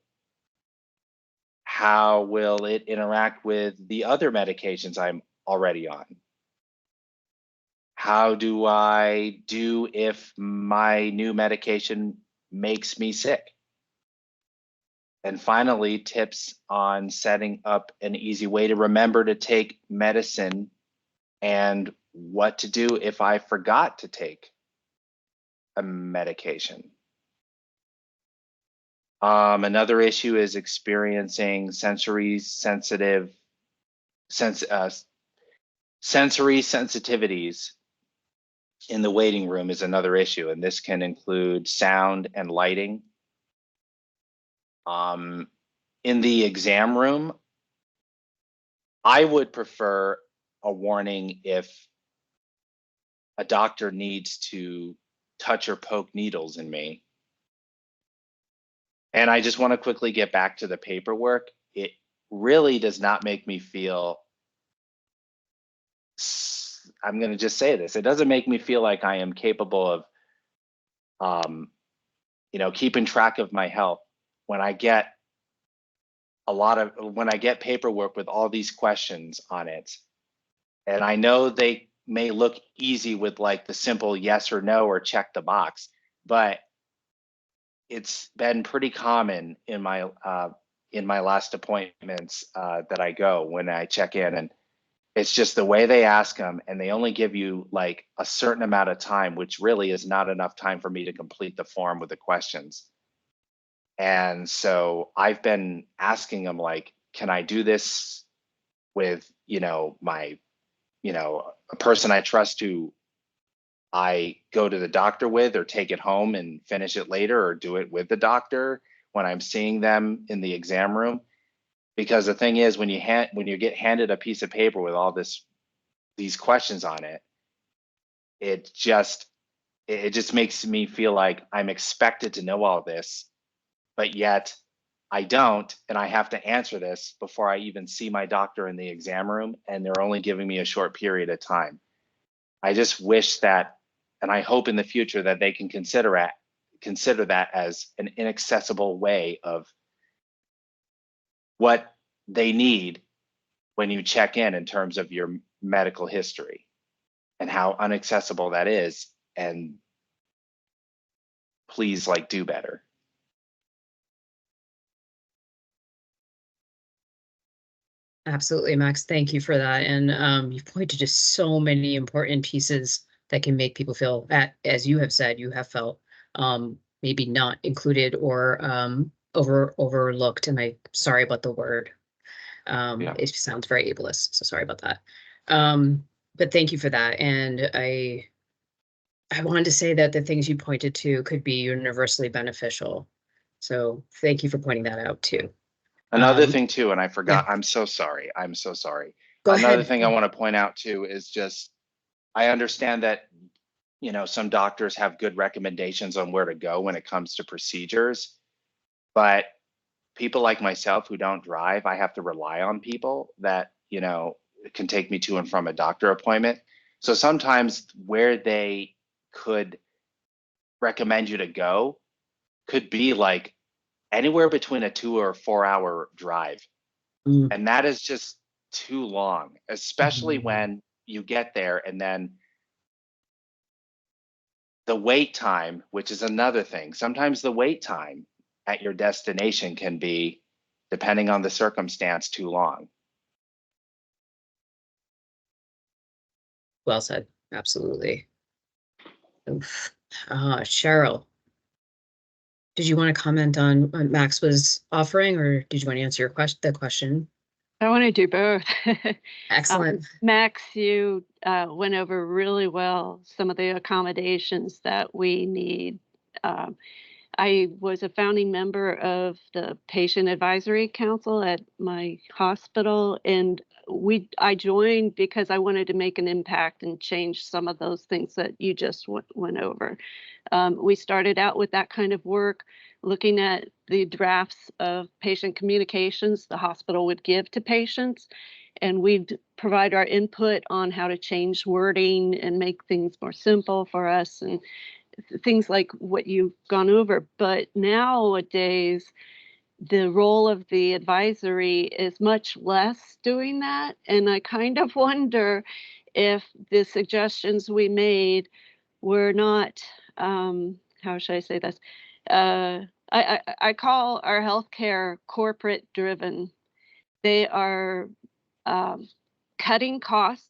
How will it interact with the other medications I'm already on? How do I do if my new medication makes me sick? And finally, tips on setting up an easy way to remember to take medicine and what to do if I forgot to take a medication. Another issue is experiencing sensory sensitivities in the waiting room is another issue, and this can include sound and lighting. In the exam room, I would prefer a warning if a doctor needs to touch or poke needles in me. And I just want to quickly get back to the paperwork. It really does not make me feel, I'm going to just say this, it doesn't make me feel like I am capable of, keeping track of my health when I get paperwork with all these questions on it. And I know they may look easy with like the simple yes or no or check the box, but it's been pretty common in my last appointments that I go when I check in, and it's just the way they ask them, and they only give you like a certain amount of time, which really is not enough time for me to complete the form with the questions. And so I've been asking them, like, can I do this with, a person I trust who I go to the doctor with, or take it home and finish it later, or do it with the doctor when I'm seeing them in the exam room. Because the thing is, when you get handed a piece of paper with all these questions on it, it just makes me feel like I'm expected to know all this, but yet I don't, and I have to answer this before I even see my doctor in the exam room, and they're only giving me a short period of time. I just wish that, and I hope in the future that they can consider that as an inaccessible way of what they need when you check in terms of your medical history, and how inaccessible that is. And please, do better. Absolutely, Max. Thank you for that. And you've pointed to so many important pieces that can make people feel, as you have said, you have felt maybe not included or overlooked. And I'm sorry about the word. It sounds very ableist, so sorry about that. But thank you for that. And I wanted to say that the things you pointed to could be universally beneficial. So thank you for pointing that out too. Another thing too, and I forgot, yeah. I'm so sorry. Go Another ahead. thing I want to point out too is just I understand that, some doctors have good recommendations on where to go when it comes to procedures, but people like myself who don't drive, I have to rely on people that, can take me to and from a doctor appointment. So sometimes where they could recommend you to go could be like anywhere between a 2 or 4 hour drive. Mm. And that is just too long, especially Mhm. when you get there and then the wait time, which is another thing. Sometimes the wait time at your destination can be, depending on the circumstance, too long. Well said. Absolutely. Oof. Cheryl, did you want to comment on what Max was offering, or did you want to answer the question? I want to do both. Excellent. Max, you went over really well some of the accommodations that we need. I was a founding member of the Patient Advisory Council at my hospital, and I joined because I wanted to make an impact and change some of those things that you just went over. We started out with that kind of work, looking at the drafts of patient communications the hospital would give to patients, and we'd provide our input on how to change wording and make things more simple for us and things like what you've gone over. But nowadays, the role of the advisory is much less doing that. And I kind of wonder if the suggestions we made were not, how should I say this? I call our healthcare corporate driven. They are cutting costs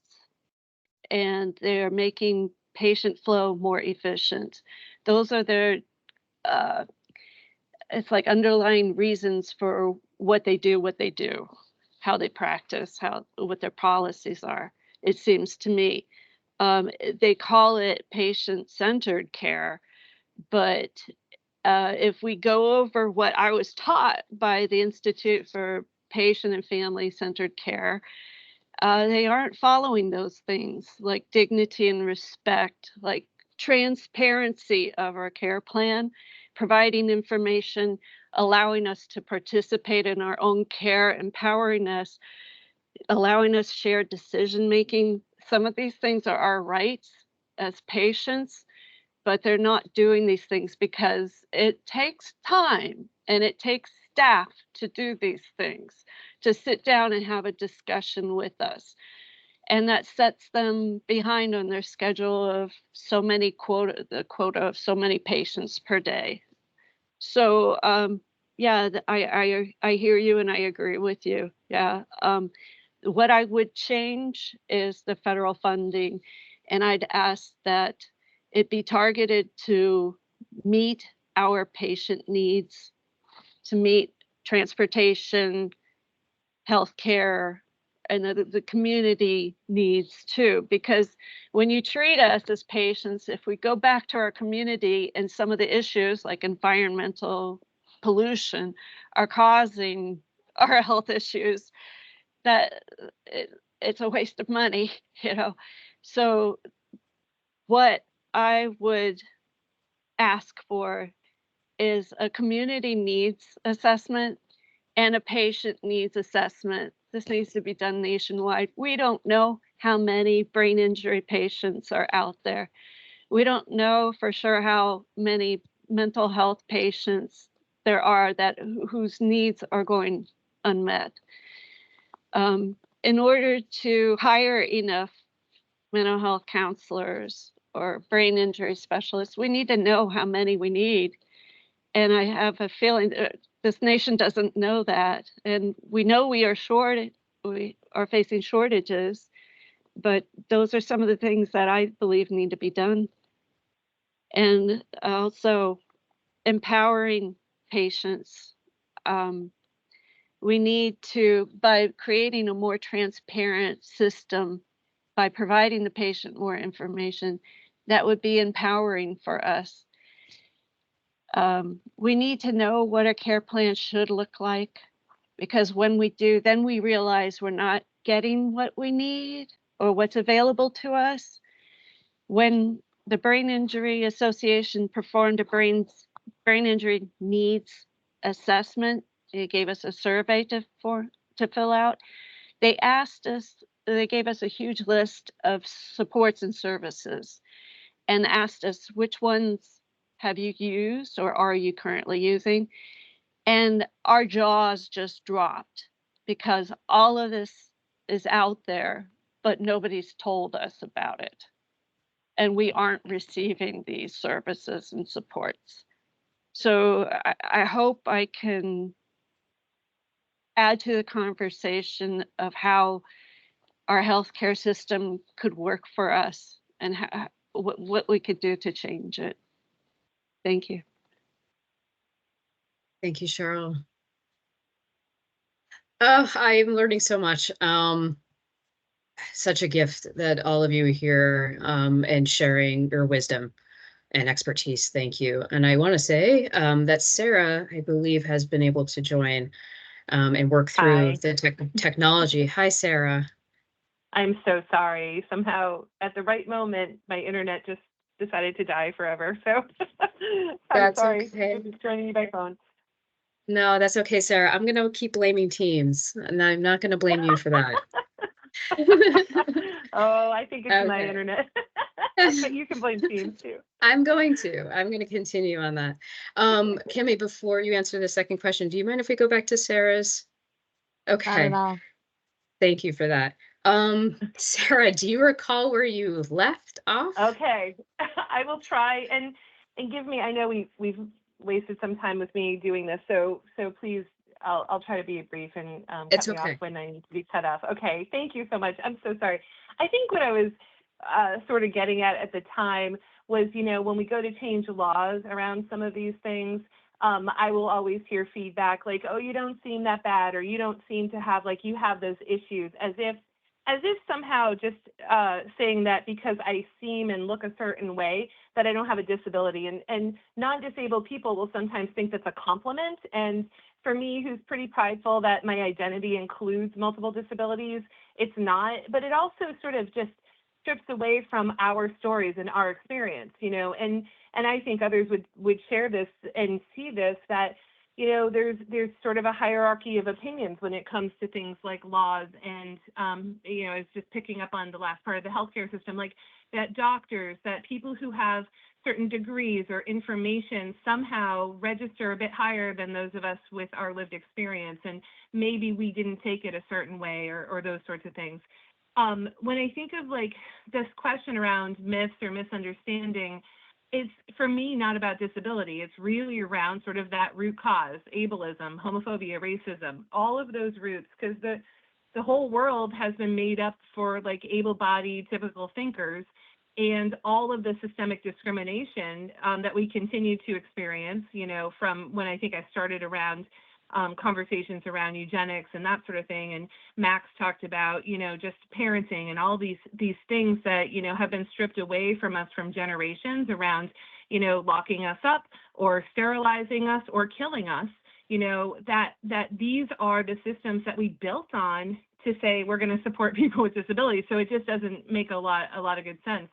and they're making patient flow more efficient. Those are their it's like underlying reasons for what they do, how they practice, what their policies are. It seems to me they call it patient-centered care, but if we go over what I was taught by the Institute for Patient and Family-Centered Care, they aren't following those things like dignity and respect, like transparency of our care plan, providing information, allowing us to participate in our own care, empowering us, allowing us shared decision making. Some of these things are our rights as patients, but they're not doing these things because it takes time and it takes staff to do these things, to sit down and have a discussion with us. And that sets them behind on their schedule of the quota of so many patients per day. So yeah, I hear you and I agree with you. Yeah. What I would change is the federal funding, and I'd ask that it be targeted to meet our patient needs, to meet transportation, healthcare, and the community needs too. Because when you treat us as patients, if we go back to our community and some of the issues like environmental pollution are causing our health issues, that it's a waste of money, you know. So what I would ask for is a community needs assessment and a patient needs assessment. This needs to be done nationwide. We don't know how many brain injury patients are out there. We don't know for sure how many mental health patients there are whose needs are going unmet. In order to hire enough mental health counselors or brain injury specialists, we need to know how many we need. And I have a feeling that this nation doesn't know that. And we know we are facing shortages, but those are some of the things that I believe need to be done. And also empowering patients. We need to, by creating a more transparent system, by providing the patient more information, that would be empowering for us. We need to know what a care plan should look like, because when we do, then we realize we're not getting what we need or what's available to us. When the Brain Injury Association performed a brain injury needs assessment, it gave us a survey to fill out. They gave us a huge list of supports and services and asked us which ones have you used or are you currently using? And our jaws just dropped because all of this is out there, but nobody's told us about it. And we aren't receiving these services and supports. So I hope I can add to the conversation of how our healthcare system could work for us and what we could do to change it. Thank you. Thank you, Cheryl. Oh, I'm learning so much. Such a gift that all of you are here and sharing your wisdom and expertise. Thank you. And I want to say that Sarah, I believe, has been able to join and work through Hi. the technology. Hi, Sarah. I'm so sorry. Somehow at the right moment, my internet just decided to die forever. So I'm That's sorry. okay. I'm joining you by phone. No, that's okay, Sarah. I'm going to keep blaming Teams, and I'm not going to blame you for that. Oh, I think it's my Okay. internet. But you can blame Teams too. I'm going to continue on that. Kimmy, before you answer the second question, do you mind if we go back to Sarah's? Not Okay. at all. Thank you for that. Sarah, do you recall where you left off? Okay. I will try and give me, I know we've wasted some time with me doing this, so please, I'll try to be brief and It's cut me off okay. when I need to be cut off. Okay, thank you so much. I'm so sorry. I think what I was sort of getting at the time was, when we go to change laws around some of these things, I will always hear feedback like, oh, you don't seem that bad, or you don't seem to have, like, you have those issues, as if somehow just saying that because I seem and look a certain way that I don't have a disability. And non-disabled people will sometimes think that's a compliment. And for me, who's pretty prideful that my identity includes multiple disabilities, it's not. But it also sort of just strips away from our stories and our experience, and I think others would share this and see this, that there's sort of a hierarchy of opinions when it comes to things like laws. And, it's just picking up on the last part of the healthcare system, like that doctors, that people who have certain degrees or information somehow register a bit higher than those of us with our lived experience. And maybe we didn't take it a certain way, or those sorts of things. When I think of like this question around myths or misunderstanding, it's, for me, not about disability. It's really around sort of that root cause: ableism, homophobia, racism, all of those roots, because the whole world has been made up for like able-bodied typical thinkers, and all of the systemic discrimination that we continue to experience, from when I think I started around conversations around eugenics and that sort of thing. And Max talked about, just parenting and all these things that, have been stripped away from us from generations around, locking us up or sterilizing us or killing us, that these are the systems that we built on to say we're going to support people with disabilities. So it just doesn't make a lot of good sense.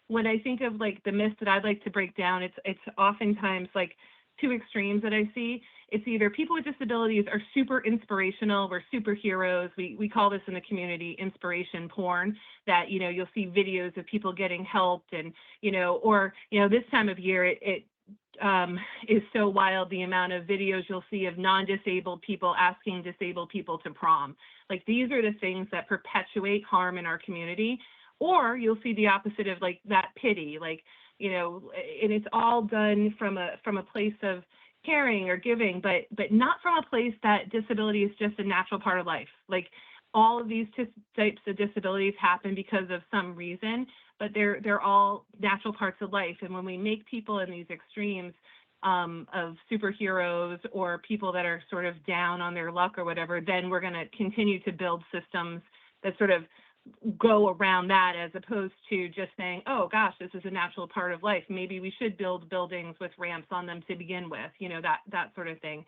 When I think of like the myths that I'd like to break down, it's oftentimes like two extremes that I see. It's either people with disabilities are super inspirational, we're superheroes. We call this in the community inspiration porn, that, you'll see videos of people getting helped, and, or, this time of year, it is so wild, the amount of videos you'll see of non-disabled people asking disabled people to prom. Like, these are the things that perpetuate harm in our community. Or you'll see the opposite of like that pity, like, and it's all done from a place of caring or giving, but not from a place that disability is just a natural part of life. Like, all of these types of disabilities happen because of some reason, but they're all natural parts of life. And when we make people in these extremes of superheroes or people that are sort of down on their luck or whatever, then we're going to continue to build systems that sort of go around that, as opposed to just saying, oh gosh, this is a natural part of life. Maybe we should build buildings with ramps on them to begin with, that sort of thing.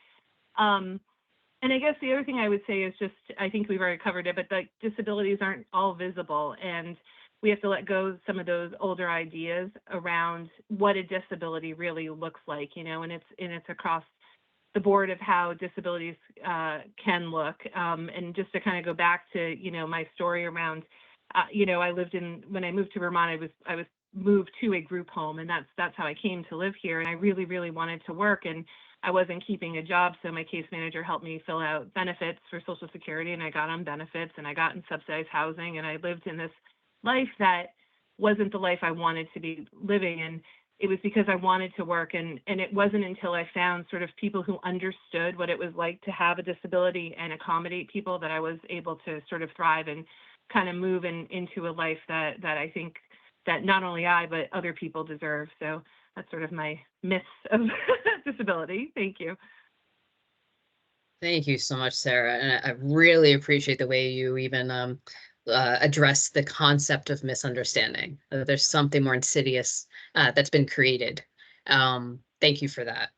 And I guess the other thing I would say is just, I think we've already covered it, but the disabilities aren't all visible. And we have to let go of some of those older ideas around what a disability really looks like, you know, and it's across the board of how disabilities can look. And just to kind of go back to, you know, my story around, you know, when I moved to Vermont, I was moved to a group home, and that's how I came to live here. And I really, really wanted to work, and I wasn't keeping a job. So my case manager helped me fill out benefits for Social Security, and I got on benefits, and I got in subsidized housing, and I lived in this life that wasn't the life I wanted to be living. And it was because I wanted to work, and it wasn't until I found sort of people who understood what it was like to have a disability and accommodate people that I was able to sort of thrive and kind of move into a life that I think that not only I, but other people deserve. So that's sort of my myths of disability. Thank you. Thank you so much, Sarah. And I really appreciate the way you even address the concept of misunderstanding. There's something more insidious that's been created. Thank you for that.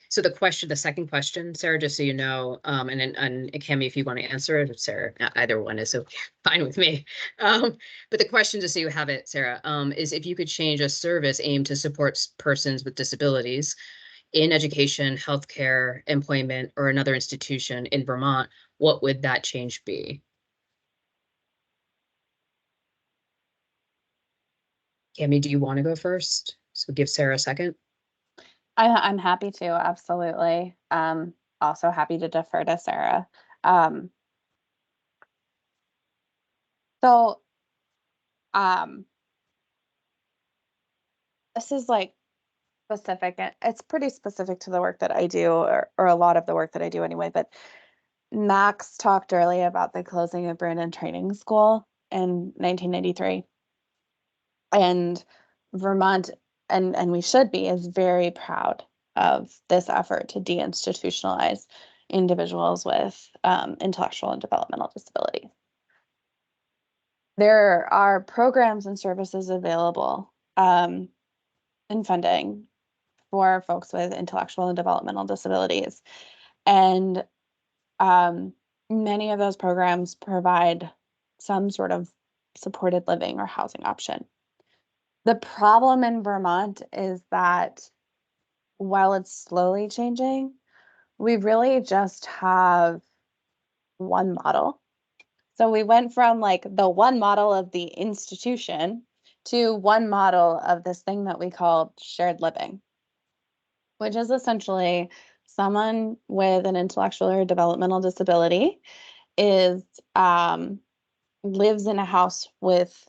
So the second question, Sarah, just so you know, and Cami, if you want to answer it, Sarah, either one is okay, fine with me. But the question, just so you have it, Sarah, is if you could change a service aimed to support persons with disabilities in education, healthcare, employment, or another institution in Vermont, what would that change be? Cami, do you want to go first? So give Sarah a second. I'm happy to, absolutely. Also happy to defer to Sarah. So this is like specific. It's pretty specific to the work that I do, or a lot of the work that I do anyway. But Max talked earlier about the closing of Brandon Training School in 1993. And Vermont, and we should be, is very proud of this effort to deinstitutionalize individuals with intellectual and developmental disabilities. There are programs and services available and funding for folks with intellectual and developmental disabilities. And many of those programs provide some sort of supported living or housing option. The problem in Vermont is that while it's slowly changing, we really just have one model. So we went from like the one model of the institution to one model of this thing that we call shared living, which is essentially someone with an intellectual or developmental disability is lives in a house with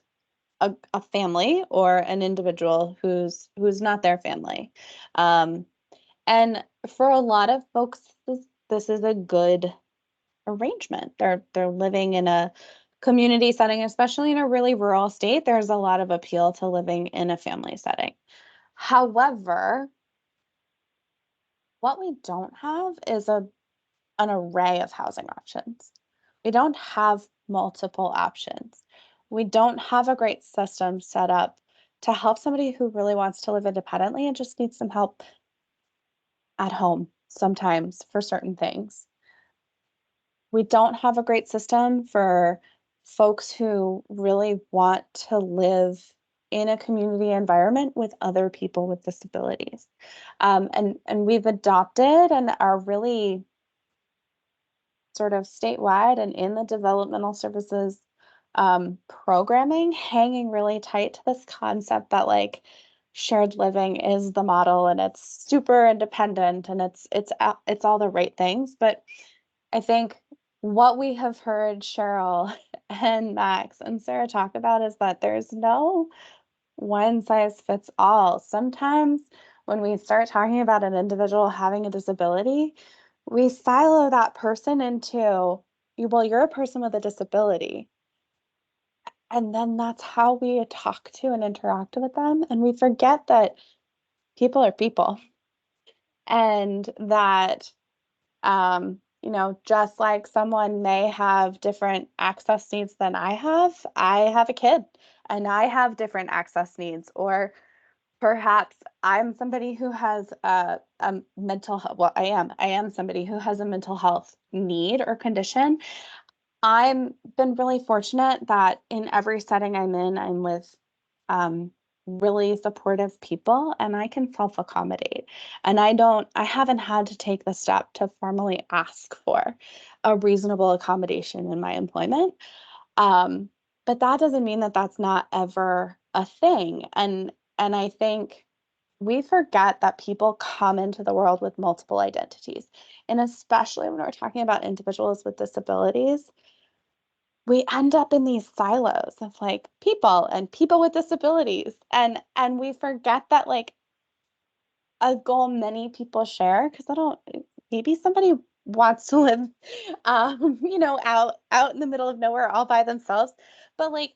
a family or an individual who's not their family. And for a lot of folks, this is a good arrangement. They're living in a community setting, especially in a really rural state. There's a lot of appeal to living in a family setting. However, what we don't have is an array of housing options. We don't have multiple options. We don't have a great system set up to help somebody who really wants to live independently and just needs some help at home sometimes for certain things. We don't have a great system for folks who really want to live in a community environment with other people with disabilities. And we've adopted and are really sort of statewide and in the developmental services programming, hanging really tight to this concept that like shared living is the model and it's super independent and it's all the right things. But I think what we have heard Cheryl and Max and Sarah talk about is that there's no one size fits all. Sometimes when we start talking about an individual having a disability, we silo that person into, well, you're a person with a disability. And then that's how we talk to and interact with them. And we forget that people are people. And that, just like someone may have different access needs than I have a kid and I have different access needs. Or perhaps I'm somebody who has a mental health, well, I am somebody who has a mental health need or condition. I'm been really fortunate that in every setting I'm with really supportive people, and I can self-accommodate. And I haven't had to take the step to formally ask for a reasonable accommodation in my employment. Um, but that doesn't mean that that's not ever a thing. And I think we forget that people come into the world with multiple identities. And especially when we're talking about individuals with disabilities, we end up in these silos of like people and people with disabilities. And we forget that like a goal many people share, because I don't, maybe somebody wants to live out in the middle of nowhere all by themselves. But like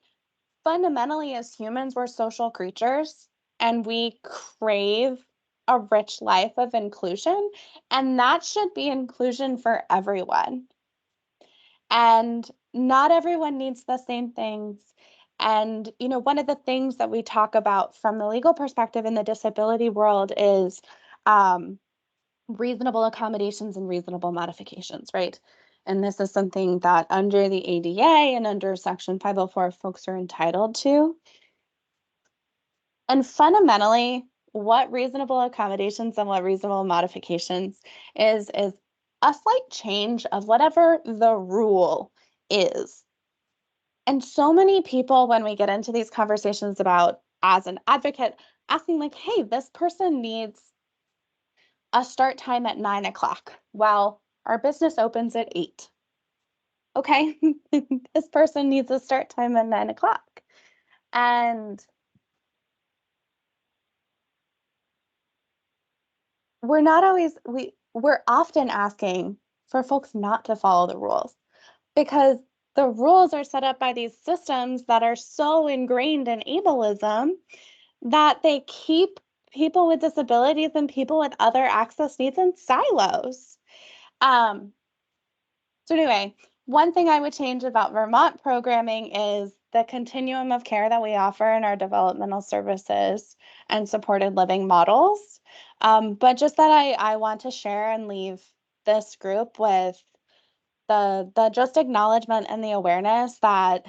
fundamentally as humans, we're social creatures and we crave a rich life of inclusion. And that should be inclusion for everyone. And not everyone needs the same things. And, one of the things that we talk about from the legal perspective in the disability world is reasonable accommodations and reasonable modifications, right? And this is something that under the ADA and under Section 504 folks are entitled to. And fundamentally, what reasonable accommodations and what reasonable modifications is a slight change of whatever the rule is. And so many people, when we get into these conversations about, as an advocate, asking like, hey, this person needs a start time at 9 o'clock. Well, our business opens at 8. Okay, this person needs a start time at 9 o'clock. And we're often asking for folks not to follow the rules because the rules are set up by these systems that are so ingrained in ableism that they keep people with disabilities and people with other access needs in silos. So anyway, one thing I would change about Vermont programming is the continuum of care that we offer in our developmental services and supported living models. But just that I want to share and leave this group with the just acknowledgement and the awareness that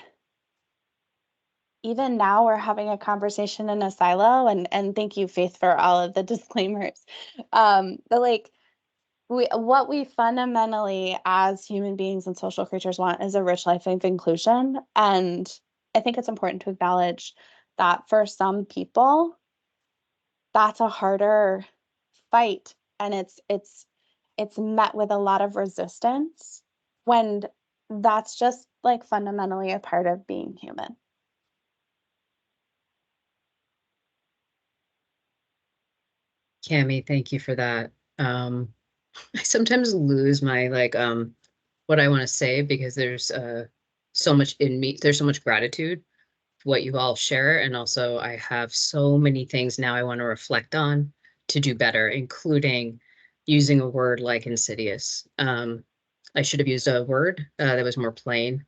even now we're having a conversation in a silo, and thank you, Faith, for all of the disclaimers. But like what we fundamentally as human beings and social creatures want is a rich life of inclusion. And I think it's important to acknowledge that for some people, that's a harder fight. And it's met with a lot of resistance when that's just like fundamentally a part of being human. Cami, thank you for that. I sometimes lose my what I want to say because there's so much in me. There's so much gratitude for what you all share, and also I have so many things now I want to reflect on to do better, including using a word like insidious. I should have used a word that was more plain,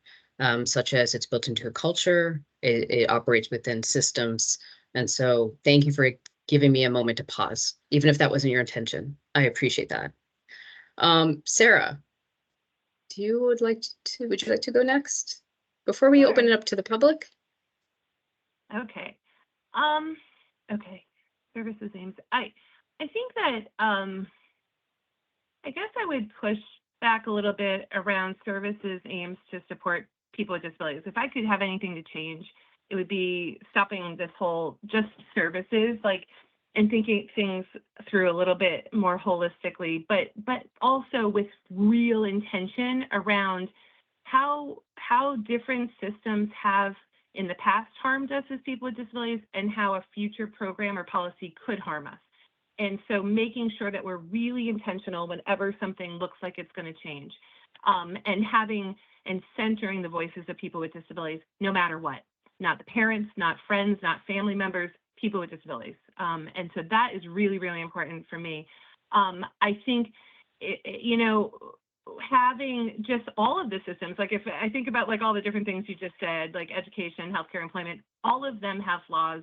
such as it's built into a culture, it operates within systems, and so thank you for giving me a moment to pause, even if that wasn't your intention. I appreciate that. Sarah, would you like to go next before we open it up to the public? Okay. Okay. Services aims. I think that I guess I would push back a little bit around services aims to support people with disabilities. If I could have anything to change, it would be stopping this whole just services, and thinking things through a little bit more holistically, but also with real intention around how different systems have in the past harmed us as people with disabilities and how a future program or policy could harm us. And so making sure that we're really intentional whenever something looks like it's going to change, and having and centering the voices of people with disabilities, no matter what, not the parents, not friends, not family members, people with disabilities. And so that is really, really important for me. I think, having just all of the systems, like if I think about like all the different things you just said, like education, healthcare, employment, all of them have flaws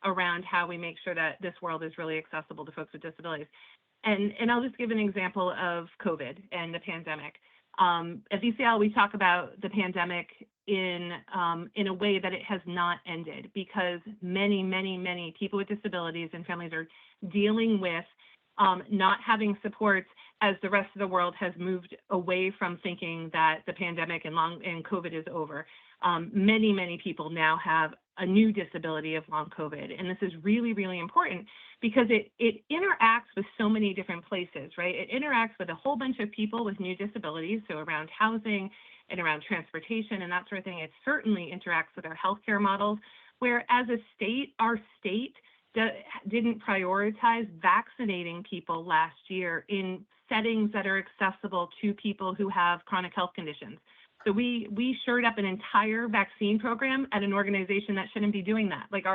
around how we make sure that this world is really accessible to folks with disabilities. And I'll just give an example of COVID and the pandemic. At VCL, we talk about the pandemic in a way that it has not ended, because many, many, many people with disabilities and families are dealing with not having supports as the rest of the world has moved away from thinking that the pandemic and COVID is over. Many, many people now have a new disability of long COVID. And this is really, really important because it interacts with so many different places, right? It interacts with a whole bunch of people with new disabilities, so around housing and around transportation and that sort of thing. It certainly interacts with our healthcare models, where as a state, our state didn't prioritize vaccinating people last year in settings that are accessible to people who have chronic health conditions. So we shored up an entire vaccine program at an organization that shouldn't be doing that. Like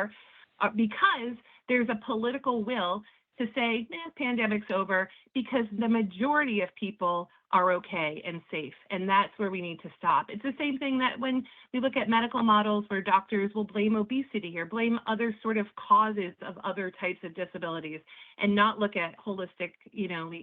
because there's a political will to say, pandemic's over, because the majority of people are okay and safe. And that's where we need to stop. It's the same thing that when we look at medical models where doctors will blame obesity or blame other sort of causes of other types of disabilities and not look at holistic,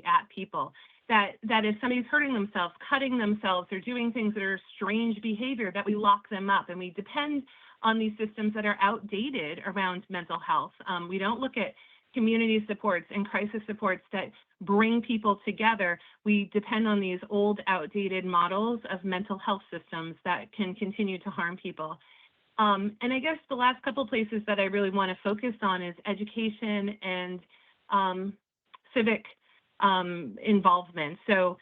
at people. That if somebody's hurting themselves, cutting themselves, or doing things that are strange behavior, that we lock them up, and we depend on these systems that are outdated around mental health. We don't look at community supports and crisis supports that bring people together. We depend on these old, outdated models of mental health systems that can continue to harm people. And I guess the last couple places that I really want to focus on is education and civic involvement. So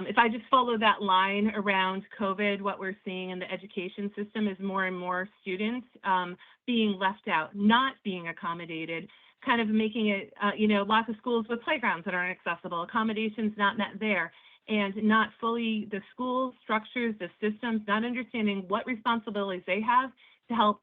if I just follow that line around COVID, what we're seeing in the education system is more and more students being left out, not being accommodated, kind of making it, lots of schools with playgrounds that aren't accessible, accommodations not met there, and not fully the school structures, the systems, not understanding what responsibilities they have to help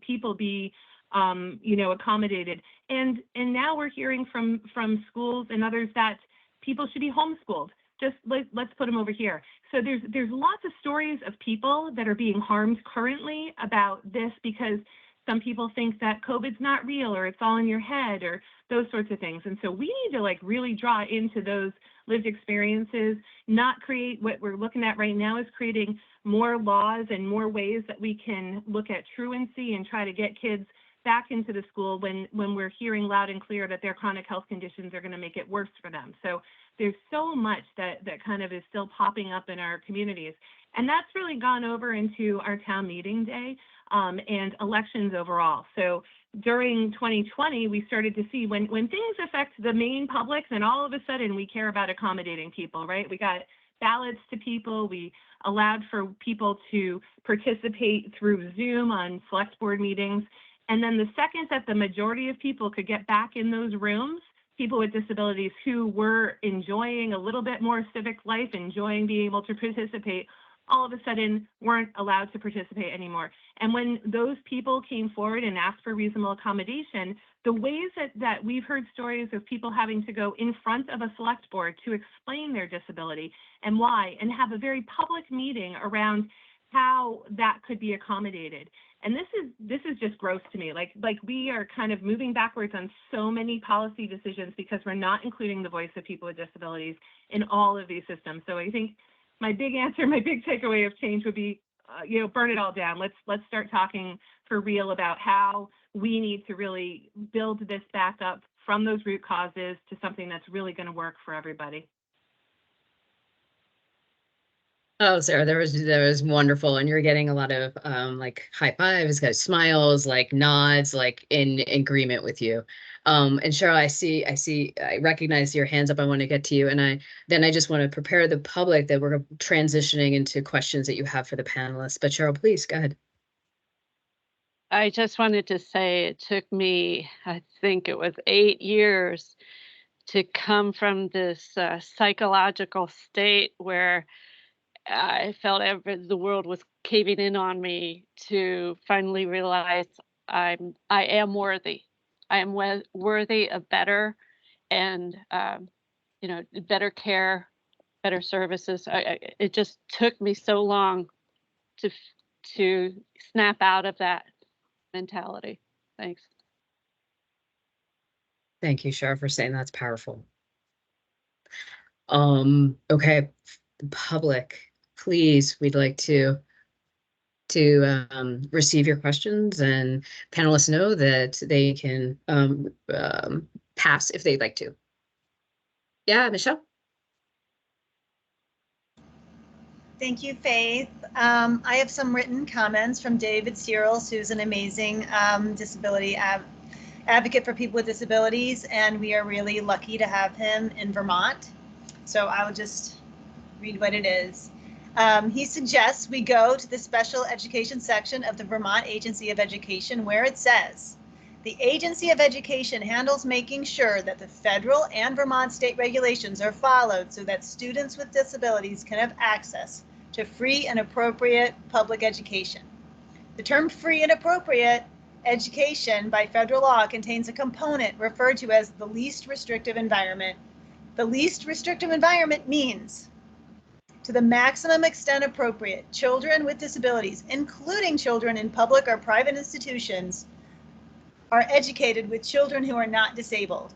people be accommodated. And now we're hearing from schools and others that people should be homeschooled. Just let's put them over here. So there's lots of stories of people that are being harmed currently about this because some people think that COVID's not real or it's all in your head or those sorts of things. And so we need to really draw into those lived experiences, not create what we're looking at right now is creating more laws and more ways that we can look at truancy and try to get kids back into the school when we're hearing loud and clear that their chronic health conditions are going to make it worse for them. So there's so much that kind of is still popping up in our communities. And that's really gone over into our town meeting day and elections overall. So during 2020, we started to see when things affect the main public, then all of a sudden we care about accommodating people, right? We got ballots to people. We allowed for people to participate through Zoom on select board meetings. And then the second that the majority of people could get back in those rooms, people with disabilities who were enjoying a little bit more civic life, enjoying being able to participate, all of a sudden weren't allowed to participate anymore. And when those people came forward and asked for reasonable accommodation, the ways that we've heard stories of people having to go in front of a select board to explain their disability and why, and have a very public meeting around how that could be accommodated. And this is just gross to me. Like we are kind of moving backwards on so many policy decisions because we're not including the voice of people with disabilities in all of these systems. So I think my big answer, my big takeaway of change would be, burn it all down. Let's start talking for real about how we need to really build this back up from those root causes to something that's really going to work for everybody. Oh, Sarah, that was wonderful, and you're getting a lot of high fives, guys, smiles, nods, in agreement with you. And Cheryl, I recognize your hands up. I want to get to you, and I just want to prepare the public that we're transitioning into questions that you have for the panelists. But Cheryl, please go ahead. I just wanted to say it took me, I think it was 8 years to come from this psychological state where I felt the world was caving in on me to finally realize I am worthy. I am worthy of better and better care, better services. It just took me so long to snap out of that mentality. Thanks. Thank you, Cheryl, for saying that's powerful. Okay, the public. please, we'd like to receive your questions, and panelists know that they can pass if they'd like to. Yeah, Michelle? Thank you, Faith. I have some written comments from David Searles, who's an amazing disability advocate for people with disabilities, and we are really lucky to have him in Vermont. So I will just read what it is. He suggests we go to the special education section of the Vermont Agency of Education, where it says, the Agency of Education handles making sure that the federal and Vermont state regulations are followed so that students with disabilities can have access to free and appropriate public education. The term free and appropriate education by federal law contains a component referred to as the least restrictive environment. The least restrictive environment means, to the maximum extent appropriate, children with disabilities, including children in public or private institutions, are educated with children who are not disabled,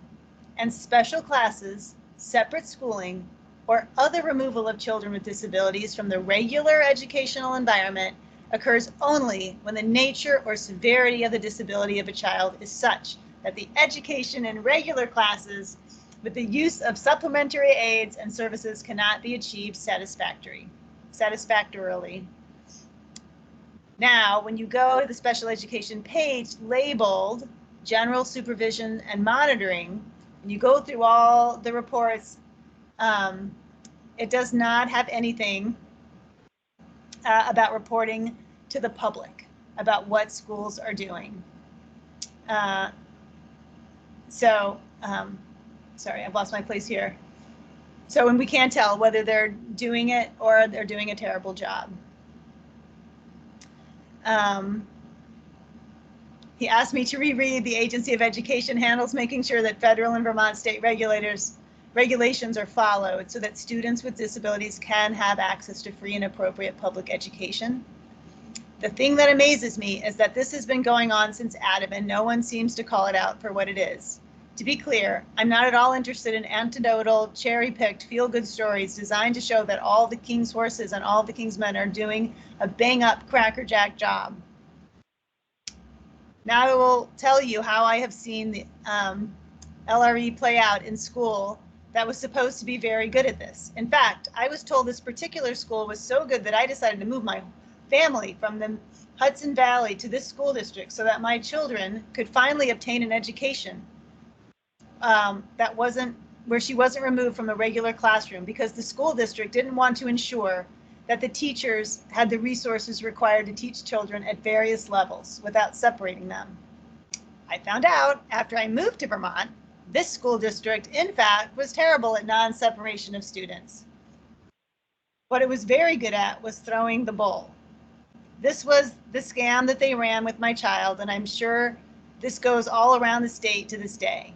and special classes, separate schooling, or other removal of children with disabilities from the regular educational environment occurs only when the nature or severity of the disability of a child is such that the education in regular classes with the use of supplementary aids and services cannot be achieved satisfactorily. Now, when you go to the special education page labeled General Supervision and Monitoring, and you go through all the reports, it does not have anything about reporting to the public about what schools are doing. Sorry, I've lost my place here. So, and we can't tell whether they're doing it or they're doing a terrible job. He asked me to reread the Agency of Education handles making sure that federal and Vermont state regulations are followed so that students with disabilities can have access to free and appropriate public education. The thing that amazes me is that this has been going on since Adam and no one seems to call it out for what it is. To be clear, I'm not at all interested in anecdotal, cherry-picked, feel-good stories designed to show that all the king's horses and all the king's men are doing a bang-up, crackerjack job. Now I will tell you how I have seen the LRE play out in school that was supposed to be very good at this. In fact, I was told this particular school was so good that I decided to move my family from the Hudson Valley to this school district so that my children could finally obtain an education where she wasn't removed from a regular classroom, because the school district didn't want to ensure that the teachers had the resources required to teach children at various levels without separating them. I found out after I moved to Vermont, this school district, in fact, was terrible at non-separation of students. What it was very good at was throwing the bull. This was the scam that they ran with my child, and I'm sure this goes all around the state to this day.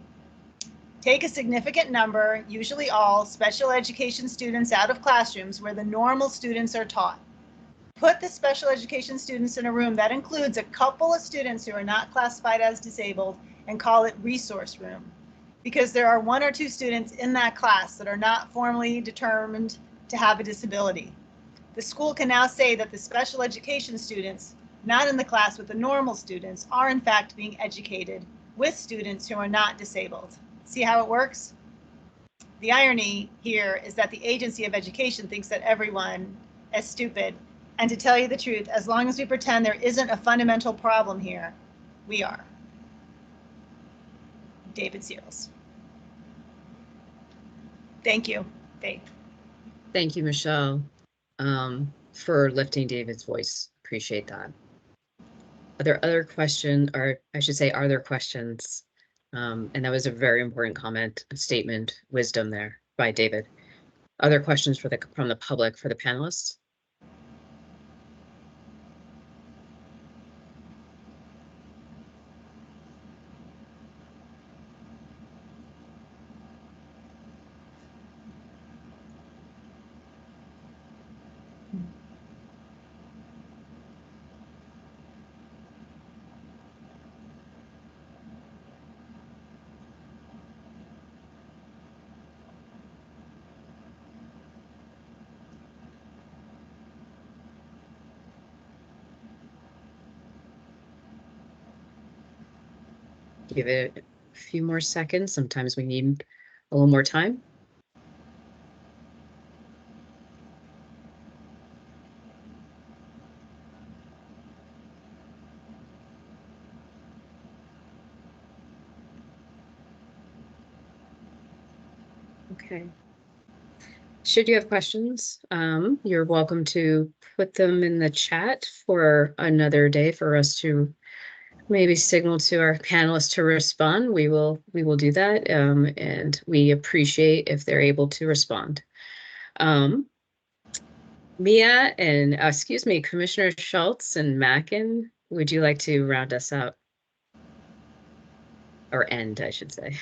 Take a significant number, usually all, special education students out of classrooms where the normal students are taught. Put the special education students in a room that includes a couple of students who are not classified as disabled and call it resource room, because there are 1 or 2 students in that class that are not formally determined to have a disability. The school can now say that the special education students, not in the class with the normal students, are in fact being educated with students who are not disabled. See how it works? The irony here is that the Agency of Education thinks that everyone is stupid. And to tell you the truth, as long as we pretend there isn't a fundamental problem here, we are. David Searles. Thank you, Faith. Thank you, Michelle, for lifting David's voice. Appreciate that. Are there other questions, or I should say, are there questions? And that was a very important comment, statement, wisdom there by David. Other questions from the public for the panelists? Give it a few more seconds. Sometimes we need a little more time. Okay. Should you have questions, you're welcome to put them in the chat for another day for us to maybe signal to our panelists to respond. We will do that, and we appreciate if they're able to respond. Mia and excuse me, Commissioner Schultz and Mackin, would you like to round us out? Or end, I should say.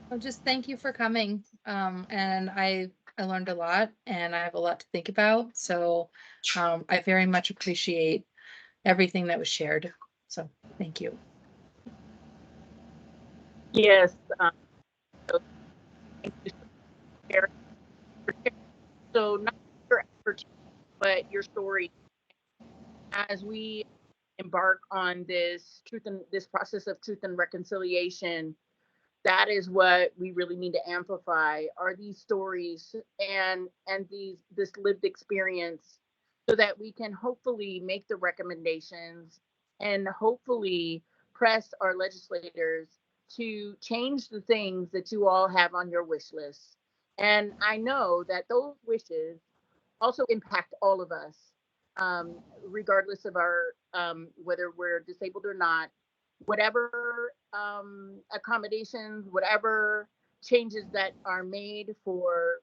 Well, just thank you for coming. And I learned a lot and I have a lot to think about. So I very much appreciate everything that was shared. So thank you. Yes. So thank you for sharing. So not your expertise, but your story as we embark on this process of truth and reconciliation. That is what we really need to amplify, are these stories and this lived experience, so that we can hopefully make the recommendations and hopefully press our legislators to change the things that you all have on your wish list. And I know that those wishes also impact all of us, regardless of our whether we're disabled or not. Whatever accommodations, whatever changes that are made for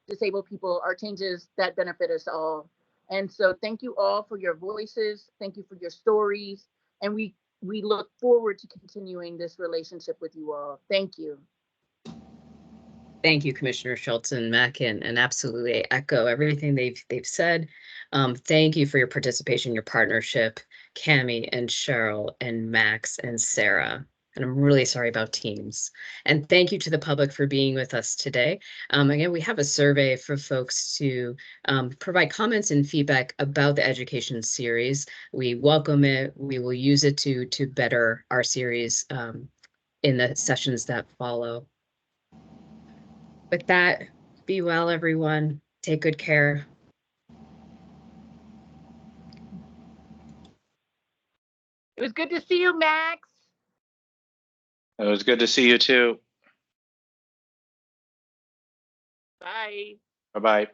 disabled people are changes that benefit us all. And so thank you all for your voices. Thank you for your stories. And we look forward to continuing this relationship with you all. Thank you. Thank you, Commissioner Schultz and Mackin, and absolutely echo everything they've said. Thank you for your participation, your partnership, Cami and Cheryl and Max and Sarah. And I'm really sorry about Teams. And thank you to the public for being with us today. Again, we have a survey for folks to provide comments and feedback about the education series. We welcome it. We will use it to better our series in the sessions that follow. With that, be well, everyone. Take good care. It was good to see you, Max. It was good to see you too. Bye. Bye-bye.